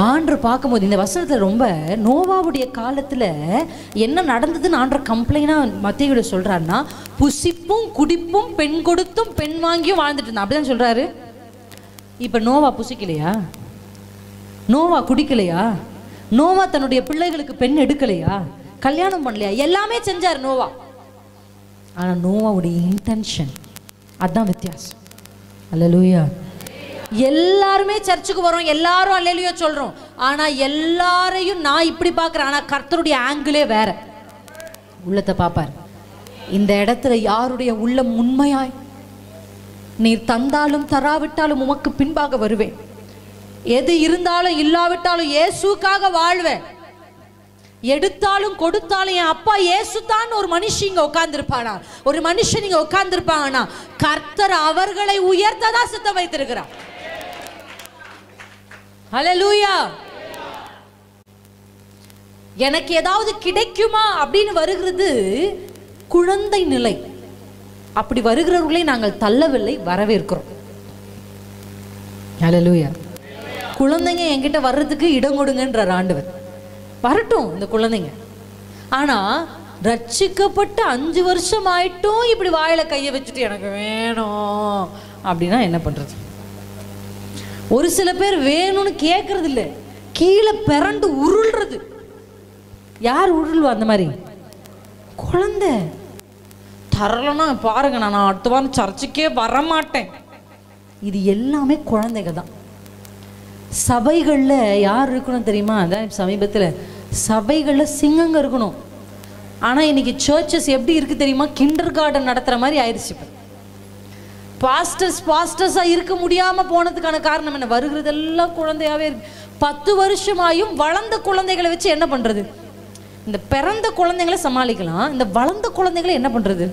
ஆண்டவர் பார்க்கும்போது இந்த வசனத்தில் ரொம்ப நோவாவுடைய காலத்தில் என்ன நடந்ததுன்னு ஆண்டவர் கம்ப்ளைண்டாக மத்தேயுட சொல்கிறாருன்னா, புசிப்பும் குடிப்பும் பெண் கொடுத்தும் பெண் வாங்கியும் வாழ்ந்துட்டு இருந்தான், அப்படிதான் சொல்கிறாரு. இப்போ நோவா புசிக்கலையா? நோவா குடிக்கலையா? நோவா தன்னுடைய பிள்ளைகளுக்கு பெண் எடுக்கலையா? கல்யாணம் பண்ணலையா? எல்லாமே செஞ்சார் நோவா. ஆனால் நோவாவுடைய இன்டென்ஷன் அதுதான் வித்தியாசம். அல்லேலூயா. எல்லாருமே சர்ச்சுக்கு வரோம், எல்லாரும் அல்லேலூயா சொல்றோம், ஆனா எல்லாரையும் நான் இப்படி பார்க்குறேன். ஆனால் கர்த்தருடைய ஆங்கிளே வேற. உள்ளத்தை பார்ப்பார். இந்த இடத்துல யாருடைய உள்ளம் உண்மையாய், நீர் தந்தாலும் தராவிட்டாலும் உமக்கு பின்பாக வருவேன், எது இருந்தாலும் இல்லாவிட்டாலும் இயேசுக்காக வாழ்வேன், எடுத்தாலும் கொடுத்தாலும் என் அப்பா இயேசு தான் ஒரு மனுஷன் இங்க உட்கார்ந்துருப்பானா, ஒரு மனுஷன் இங்க உட்கார்ந்துருப்பாங்கன்னா கர்த்தர் அவர்களை உயர்த்ததான் சித்தம் வைத்திருக்கிறார். ஹல்லேலூயா. எனக்கு ஏதாவது கிடைக்குமா அப்படின்னு வருகிறது குழந்தை நிலை. அப்படி வருகிறவர்களை நாங்கள் தள்ளவில்லை, வரவேற்கிறோம். ஹல்லேலூயா. குழந்தைங்க என்கிட்ட வர்றதுக்கு இடம் கொடுங்கன்றார் ஆண்டவர். வரட்டும் இந்த குழந்தைங்க. ஆனா ரட்சிக்கப்பட்டு 5 வருஷம் ஆயிட்டும் இப்படி வாயில கையை வச்சுட்டு எனக்கு வேணும் அப்படின்னா என்ன பண்றது? ஒரு சில பேர் வேணும்னு கேட்கறது இல்லை, கீழே பிறண்டு உருள்றது. யார் உருள்வா அந்த மாதிரி? குழந்தை. தரலன்னா பாருங்க, நான் அடுத்த வாரம் சர்ச்சுக்கே வரமாட்டேன். இது எல்லாமே குழந்தைங்க தான். சபைகளில் யார் இருக்கணும் தெரியுமா? அதான் சமீபத்தில் சபைகளில் சிங்கங்க இருக்கணும். ஆனால் இன்னைக்கு சர்ச்சஸ் எப்படி இருக்குது தெரியுமா? கிண்டர் கார்டன் நடத்துகிற மாதிரி ஆயிடுச்சு. பாஸ்டர்ஸாக இருக்க முடியாமல் போனதுக்கான காரணம் என்ன? வருகிறதெல்லாம் குழந்தையாகவே இருக்கு. 10 வருஷமாயும் வளர்ந்த குழந்தைகளை வச்சு என்ன பண்ணுறது? இந்த பிறந்த குழந்தைங்களை சமாளிக்கலாம், இந்த வளர்ந்த குழந்தைகளை என்ன பண்ணுறது?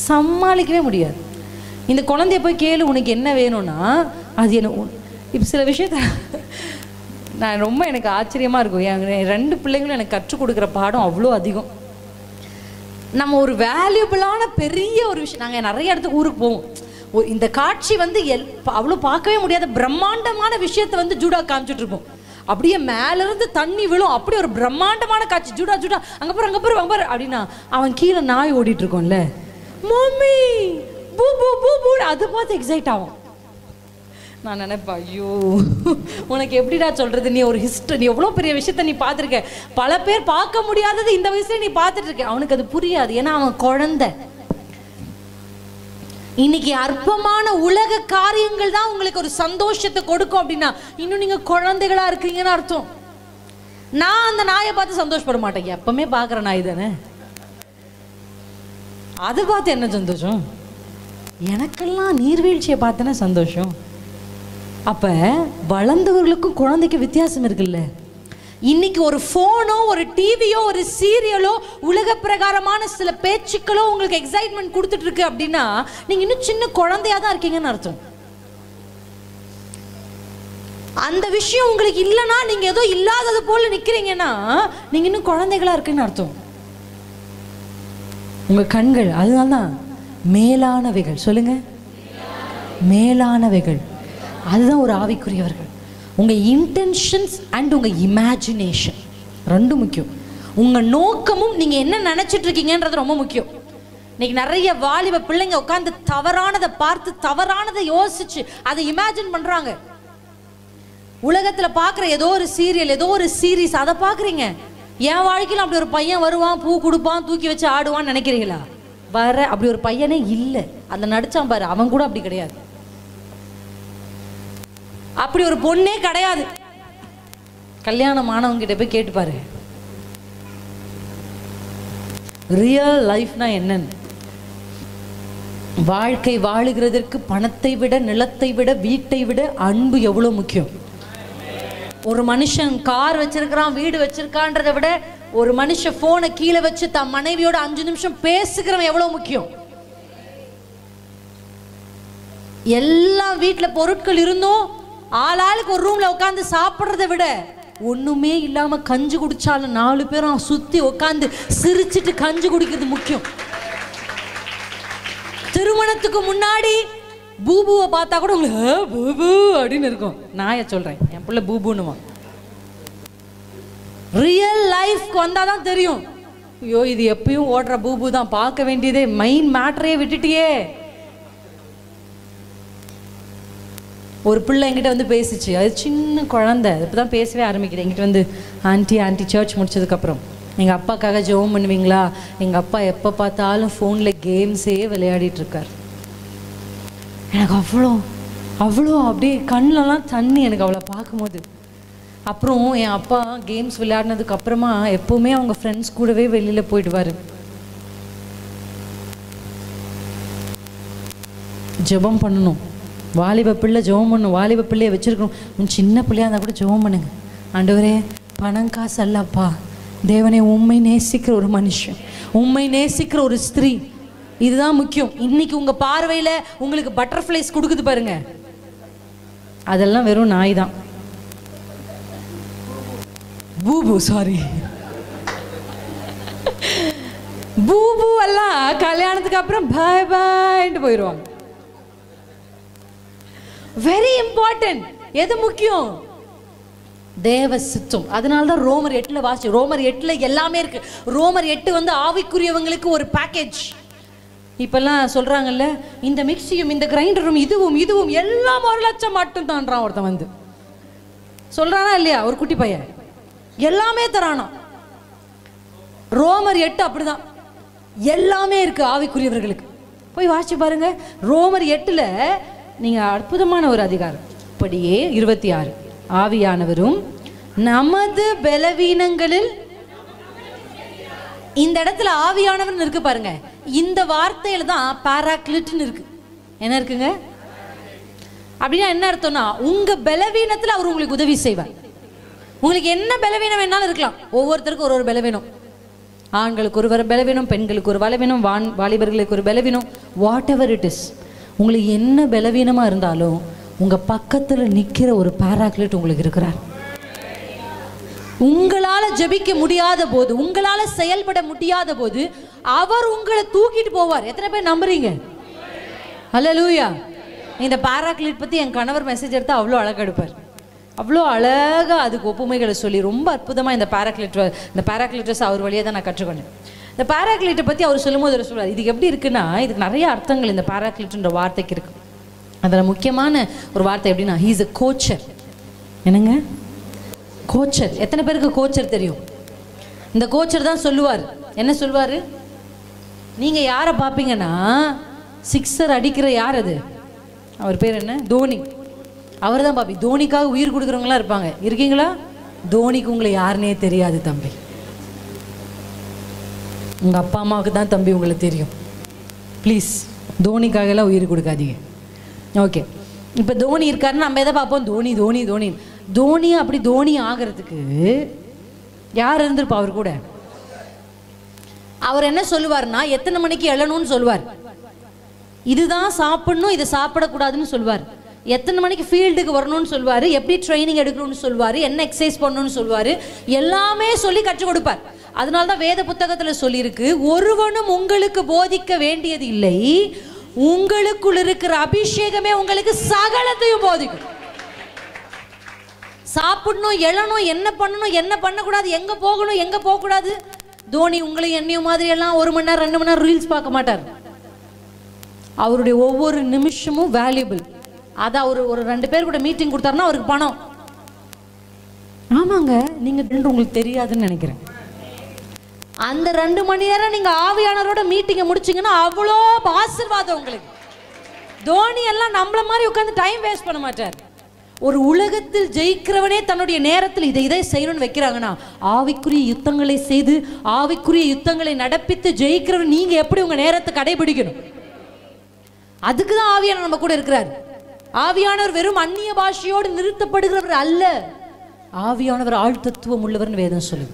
சமாளிக்கவே முடியாது. இந்த குழந்தைய போய் கேளு, உனக்கு என்ன வேணும்னா அது என்ன. இப்போ சில விஷயத்த நான் ரொம்ப எனக்கு ஆச்சரியமாக இருக்கும். என் 2 பிள்ளைங்களும் எனக்கு கற்றுக் கொடுக்குற பாடம் அவ்வளோ அதிகம். நம்ம ஒரு வேல்யூபிளான பெரிய ஒரு விஷயம், நாங்கள் நிறைய இடத்துக்கு ஊருக்கு போவோம். இந்த காட்சி வந்து அவ்வளோ பார்க்கவே முடியாத பிரம்மாண்டமான விஷயத்தை வந்து ஜூடா காமிச்சிட்டு இருப்போம். அப்படியே மேலேருந்து தண்ணி விழும், அப்படி ஒரு பிரம்மாண்டமான காட்சி. ஜூடா ஜூடா அங்கே பாரு அங்கே பாரு அங்கே பாரு அப்படின்னா அவன் கீழே நாய் ஓடிட்டு இருக்கோம்ல, மம்மி பூ பூ பூ பூ, அதை பார்த்து எக்ஸைட் ஆகும். நான் நினைப்பேன், ஐயோ உனக்கு எப்படிடா சொல்றது? நீ ஒரு ஹிஸ்டரி, நீ எவ்வளோ பெரிய விஷயத்த நீ பார்த்துருக்க, பல பேர் பார்க்க முடியாதது இந்த வயசுல நீ பார்த்துட்டு இருக்க. அவனுக்கு அது புரியாது, ஏன்னா அவன் குழந்தை. இன்னைக்கு அற்பமான உலக காரியங்கள் தான் உங்களுக்கு ஒரு சந்தோஷத்தை கொடுக்கும் அப்படின்னா இன்னும் நீங்க குழந்தைகளா இருக்கீங்கன்னு அர்த்தம். நான் அந்த நாயை பார்த்து சந்தோஷப்பட மாட்டேன், எப்பவுமே பார்க்குற நாய் தானே, அதை பார்த்து என்ன சந்தோஷம்? எனக்கெல்லாம் நீர்வீழ்ச்சியை பார்த்தேன்னா சந்தோஷம். அப்ப வளர்ந்தவர்களுக்கும் குழந்தைக்கு வித்தியாசம் இருக்குல்ல. இன்னைக்கு ஒரு போனோ, ஒரு டிவியோ, ஒரு சீரியலோ, உலக பிரகாரமான சில பேச்சுக்களோ உங்களுக்கு எக்ஸைட்மெண்ட் கொடுத்துட்டு இருக்கு அப்படின்னா நீங்க இன்னும் சின்ன குழந்தையா தான் இருக்கீங்கன்னு அர்த்தம். அந்த விஷயம் உங்களுக்கு இல்லைன்னா, நீங்க ஏதோ இல்லாதது போல நிக்கிறீங்கன்னா நீங்க இன்னும் குழந்தைகளா இருக்குன்னு அர்த்தம். உங்க கண்கள் அதனால்தான் மேலானவைகள், சொல்லுங்க மேலானவைகள், அதுதான் ஒரு ஆவிக்குரியவர்கள். உங்க இன்டென்ஷன்ஸ் அண்ட் உங்க இமேஜினேஷன் ரெண்டும் முக்கியம். உங்க நோக்கமும் நீங்க என்ன நினைச்சிட்டு இருக்கீங்கன்றது ரொம்ப முக்கியம். இன்னைக்கு நிறைய வாலிப பிள்ளைங்க உட்காந்து தவறானதை பார்த்து தவறானதை யோசிச்சு அதை இமேஜின் பண்றாங்க. உலகத்துல பாக்குற ஏதோ ஒரு சீரியல், ஏதோ ஒரு சீரீஸ், அதை பாக்குறீங்க. என் வாழ்க்கையில அப்படி ஒரு பையன் வருவான், பூ கொடுப்பான், தூக்கி வச்சு ஆடுவான்னு நினைக்கிறீங்களா? அப்படி ஒரு பையனே இல்லை. அந்த நடிச்சான் பாரு, அவன் கூட அப்படி கிடையாது. அப்படி ஒரு பொண்ணே கிடையாது. கல்யாணம் ஆனவங்க கிட்ட போய் கேட்டு பாரு, ரியல் லைஃப்னா என்னன்னு. வாழ்க்கை வாழுகிறதற்கு பணத்தை விட, நிலத்தை விட, வீட்டை விட அன்பு எவ்வளவு முக்கியம். ஒரு மனுஷன் கார் வச்சிருக்கிறான், வீடு வச்சிருக்கான்றதை விட ஒரு மனுஷன் போனை கீழே வச்சு தன் மனைவியோட 5 நிமிஷம் பேசுகிறவன் எவ்வளவு முக்கியம். எல்லாம் வீட்டுல பொருட்கள் இருந்தும் ஆளாளுக்கு ஒரு ரூம்ல உட்காந்து சாப்பிட்றதை விட ஒண்ணுமே இல்லாம கஞ்சி குடிச்சாலும் 4 பேரும் சுத்தி உட்காந்து சிரிச்சிட்டு கஞ்சி குடிக்கிறது முக்கியம். திருமணத்துக்கு முன்னாடி பூபுவை பார்த்தா கூட உங்களுக்கு பூபு அப்படின்னு இருக்கும். நாயை சொல்றேன், என் பிள்ளை பூபுன்னுவான். ரியல் லைஃப்க்கு வந்தாதான் தெரியும், ஐயோ இது எப்பயும் ஓடுற பூபு தான், பார்க்க வேண்டியதே மெயின் மேட்டரே விட்டுட்டியே. ஒரு பிள்ளை என்கிட்ட வந்து பேசிச்சு, அது சின்ன குழந்தை, இப்போதான் பேசவே ஆரம்பிக்கிறேன். என்கிட்ட வந்து ஆண்டி சர்ச் முடிச்சதுக்கப்புறம் எங்கள் அப்பாக்காக ஜெபம் பண்ணுவீங்களா? எங்கள் அப்பா எப்போ பார்த்தாலும் ஃபோனில் கேம்ஸே விளையாடிட்டு இருக்கார். எனக்கு அவ்வளோ அப்படியே கண்ணிலலாம் தண்ணி எனக்கு அவளை பார்க்கும்போது. அப்புறம் என் அப்பா கேம்ஸ் விளையாடினதுக்கு அப்புறமா எப்போவுமே அவங்க ஃப்ரெண்ட்ஸ் கூடவே வெளியில் போயிடுவார். ஜெபம் பண்ணணும், வாலிப பிள்ளை ஜெபம் பண்ணணும், வாலிப பிள்ளையை வச்சுருக்கணும். சின்ன பிள்ளையாக இருந்தால் கூட ஜெபம் பண்ணுங்க. ஆண்டவரே பணம் காசு அல்லப்பா, தேவனே உண்மை நேசிக்கிற ஒரு மனுஷன், உண்மை நேசிக்கிற ஒரு ஸ்திரீ, இதுதான் முக்கியம். இன்னைக்கு உங்க பார்வையில உங்களுக்கு பட்டர்ஃப்ளைஸ் கொடுக்குது பாருங்க, அதெல்லாம் வெறும் நாய் தான். பூபு சாரி பூபு எல்லாம் கல்யாணத்துக்கு அப்புறம் பாய் பாய்ட்டு போயிடுவாங்க. Very important. எது முக்கியம்? தேவ சித்தம். அதனாலதான் ரோமர் 8ல வாசி, ரோமர் 8ல எல்லாமே இருக்கு. ரோமர் 8 வந்து ஆவிக்குரியவங்களுக்கு ஒரு பேக்கேஜ். இப்பெல்லாம் சொல்றாங்கல்ல, இந்த மிக்சியும் இந்த கிரைண்டரும் இதுவும் இதுவும் எல்லாம் 1 லட்சம் மட்டும் தான்றான் ஒருத்தன் வந்து சொல்றானா இல்லையா? ஒரு குட்டி பையன் எல்லாமே தரானா. ரோமர் 8 அப்படிதான், எல்லாமே இருக்கு ஆவிக்குரியவர்களுக்கு. போய் வாசிச்சு பாருங்க. ரோமர் 8ல் நீங்க அற்புதமான ஒரு அதிகாரம். அப்படியே 26, ஆவியானவரும் நமது பலவீனங்களில், இந்த இடத்துல ஆவியானவர் இருக்கு பாருங்க. இந்த வார்த்தையில தான் பாராக்லிட்னு இருக்கு. என்ன இருக்குங்க அப்படின்னா? என்ன அர்த்தம்னா, உங்க பலவீனத்துல அவர் உங்களுக்கு உதவி செய்வார். உங்களுக்கு என்ன பலவீனம் வேணாலும் இருக்கலாம். ஒவ்வொருத்தருக்கும் ஒரு பலவீனம். ஆண்களுக்கு ஒரு பலவீனம், பெண்களுக்கு ஒரு பலவீனம், வாலிபர்களுக்கு ஒரு பலவீனம், வாட் எவர் இட் இஸ். உங்களுக்கு என்ன பலவீனமா இருந்தாலும் உங்க பக்கத்துல நிக்கிற ஒரு பாராக்லிட் உங்களுக்கு இருக்கிறார். உங்களால ஜெபிக்க முடியாத போது, உங்களால செயல்பட முடியாத போது அவர் உங்களை தூக்கிட்டு போவார். எத்தனை பேர் நம்புறீங்க? அல்லேலூயா. இந்த பாராக்லிட் பத்தி என் கணவர் மெசேஜ் எடுத்தா அவ்வளோ அழகா எடுப்பார். அவ்வளோ அழகா அதுக்கு ஒப்புமைகளை சொல்லி ரொம்ப அற்புதமா இந்த பாராக்லிட்டர்ஸ் அவர் வழியாக தான் நான் கற்றுக்கொண்டேன். இந்த பாராக்லிட்டை பற்றி அவர் சொல்லும்போது அவர் சொல்லுவார், இதுக்கு எப்படி இருக்குன்னா, இதுக்கு நிறைய அர்த்தங்கள் இந்த பாராக்லிட்ன்ற வார்த்தைக்கு இருக்கு. அதில் முக்கியமான ஒரு வார்த்தை எப்படின்னா, ஹீ இஸ் எ கோச்சர். என்னங்க கோச்சர்? எத்தனை பேருக்கு கோச்சர் தெரியும்? இந்த கோச்சர் தான் சொல்லுவார். என்ன சொல்லுவார்? நீங்கள் யாரை பார்ப்பீங்கன்னா, சிக்ஸர் அடிக்கிற யார் அது? அவர் பேர் என்ன? தோனி. அவர் தான் பாப்பி. தோனிக்காக உயிர் கொடுக்குறவங்களாம் இருப்பாங்க. இருக்கீங்களா? தோனிக்கு உங்களை யாருன்னே தெரியாது தம்பி. உங்கள் அப்பா அம்மாவுக்கு தான் தம்பி உங்களை தெரியும். ப்ளீஸ் தோனிக்காகலாம் உயிர் கொடுக்காதீங்க. ஓகே, இப்போ தோனி இருக்காருன்னு நம்ம எதை பார்ப்போம்? தோனி தோனி தோனி. தோனியை அப்படி தோனி ஆகிறதுக்கு யார் இருந்திருப்பா அவர் கூட? அவர் என்ன சொல்லுவார்னா, எத்தனை மணிக்கு எழணும்னு சொல்லுவார், இதுதான் சாப்பிடணும், இதை சாப்பிடக்கூடாதுன்னு சொல்லுவார், எத்தனை மணிக்கு ஃபீல்டுக்கு வரணும்னு சொல்லுவார், எப்படி ட்ரைனிங் எடுக்கணும்னு சொல்லுவார், என்ன எக்ஸசைஸ் பண்ணணும்னு சொல்லுவார், எல்லாமே சொல்லி கற்றுக் கொடுப்பார். அதனால தான் வேத புத்தகத்தில் சொல்லியிருக்கு, ஒருவனும் உங்களுக்கு போதிக்க வேண்டியது இல்லை, உங்களுக்குள் இருக்கிற அபிஷேகமே உங்களுக்கு சகலத்தையும் போதிக்கும். சாப்பிடணும், எழணும், என்ன பண்ணணும், என்ன பண்ணக்கூடாது, எங்கே போகணும், எங்கே போகக்கூடாது. தோனி உங்களையும் என்னையும் மாதிரி எல்லாம் 1 மணி நேரம் 2 மணி நேரம் ரீல்ஸ் பார்க்க மாட்டார். அவருடைய ஒவ்வொரு நிமிஷமும் வேல்யூபிள். அதான் ஒரு 2 பேர் கூட மீட்டிங் கொடுத்தாருன்னா அவருக்கு பணம். ஆமாங்க, நீங்கள் உங்களுக்கு தெரியாதுன்னு நினைக்கிறேன். அந்த 2 மணி நேரம் நீங்கள் ஆவியானவரோட மீட்டிங்கை முடிச்சிங்கன்னா அவ்வளோ ஆசீர்வாதம் உங்களுக்கு. தோனி எல்லாம் நம்மள மாதிரி உட்காந்து டைம் வேஸ்ட் பண்ண மாட்டார். ஒரு உலகத்தில் ஜெயிக்கிறவனே தன்னுடைய நேரத்தில் இதை செய்யணும்னு வைக்கிறாங்கன்னா, ஆவிக்குரிய யுத்தங்களை செய்து ஆவிக்குரிய யுத்தங்களை நடப்பித்து ஜெயிக்கிறவன் நீங்க எப்படி உங்க நேரத்தை கடைபிடிக்கணும்? அதுக்கு தான் ஆவியானவர் நம்ம கூட இருக்கிறார். ஆவியானவர் வெறும் அந்நிய பாஷையோடு நிறுத்தப்படுகிறவர் அல்ல, ஆவியானவர் ஆழ்தத்துவம் உள்ளவர்னு வேதம் சொல்லுது.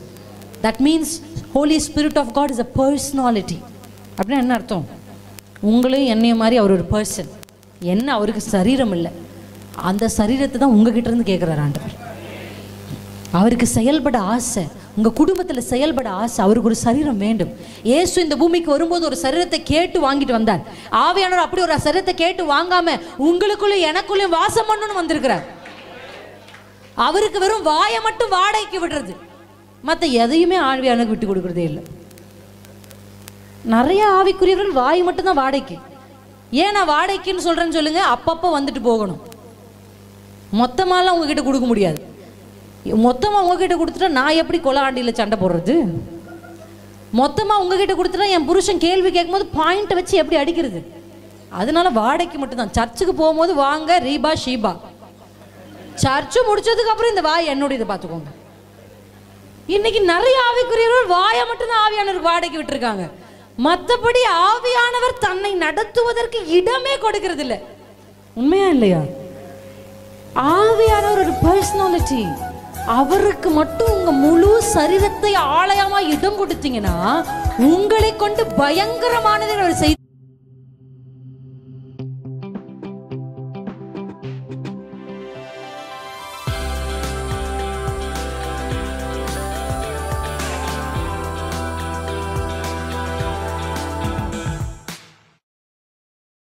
That means holy spirit of God is a personality. அப்படின்னா என்ன அர்த்தம்? உங்களையும் என்னையும் மாதிரி அவர் ஒரு பர்சன். என்ன, அவருக்கு சரீரம் இல்லை, அந்த சரீரத்தை தான் உங்ககிட்ட இருந்து கேட்குறாரு ஆண்டவர். அவருக்கு செயல்பட ஆசை, உங்கள் குடும்பத்தில் செயல்பட ஆசை, அவருக்கு ஒரு சரீரம் வேண்டும். இயேசு இந்த பூமிக்கு வரும்போது ஒரு சரீரத்தை கேட்டு வாங்கிட்டு வந்தார். ஆவியானவர் அப்படி ஒரு சரீரத்தை கேட்டு வாங்காம உங்களுக்குள்ளே எனக்குள்ளேயும் வாசம் பண்ணணும்னு வந்திருக்கிறார். அவருக்கு வெறும் வாயை மட்டும் வாடகைக்கு விடுறது, மற்ற எதையுமே ஆவியானவருக்கு விட்டு கொடுக்குறதே இல்லை. நிறைய ஆவிக்குரியவர்கள் வாய் மட்டும்தான் வாடகைக்கு. ஏன் நான் வாடகைக்குன்னு சொல்கிறேன்னு சொல்லுங்க, அப்பப்போ வந்துட்டு போகணும். மொத்தமாலாம் உங்ககிட்ட கொடுக்க முடியாது. மொத்தமாக உங்ககிட்ட கொடுத்துட்டா நான் எப்படி கொலாண்டியில் சண்டை போடுறது? மொத்தமாக உங்ககிட்ட கொடுத்துட்டா என் புருஷன் கேள்வி கேட்கும்போது பாயிண்ட்டை வச்சு எப்படி அடிக்கிறது? அதனால வாடகைக்கு மட்டும்தான். சர்ச்சுக்கு போகும்போது வாங்க ரீபா ஷீபா, சர்ச்சு முடிச்சதுக்கு அப்புறம் இந்த வாய் என்னோட இதை பார்த்துக்கோங்க. இன்னைக்கு நிறைய ஆவிக்குரியவர்கள் வாயை மட்டும்தான் ஆவியானவர் வாடகைக்கு விட்டுருக்காங்க. மற்றபடி ஆவியானவர் தன்னை நடத்துவதற்கு இடமே கொடுக்கறது இல்லை. உண்மையா இல்லையா? ஆவியானவர் ஒரு பர்சனாலிட்டி. அவருக்கு மட்டும் உங்க முழு சரீரத்தை ஆலயமா இடம் கொடுத்தீங்கன்னா உங்களை கொண்டு பயங்கரமானதை அவர் செய்து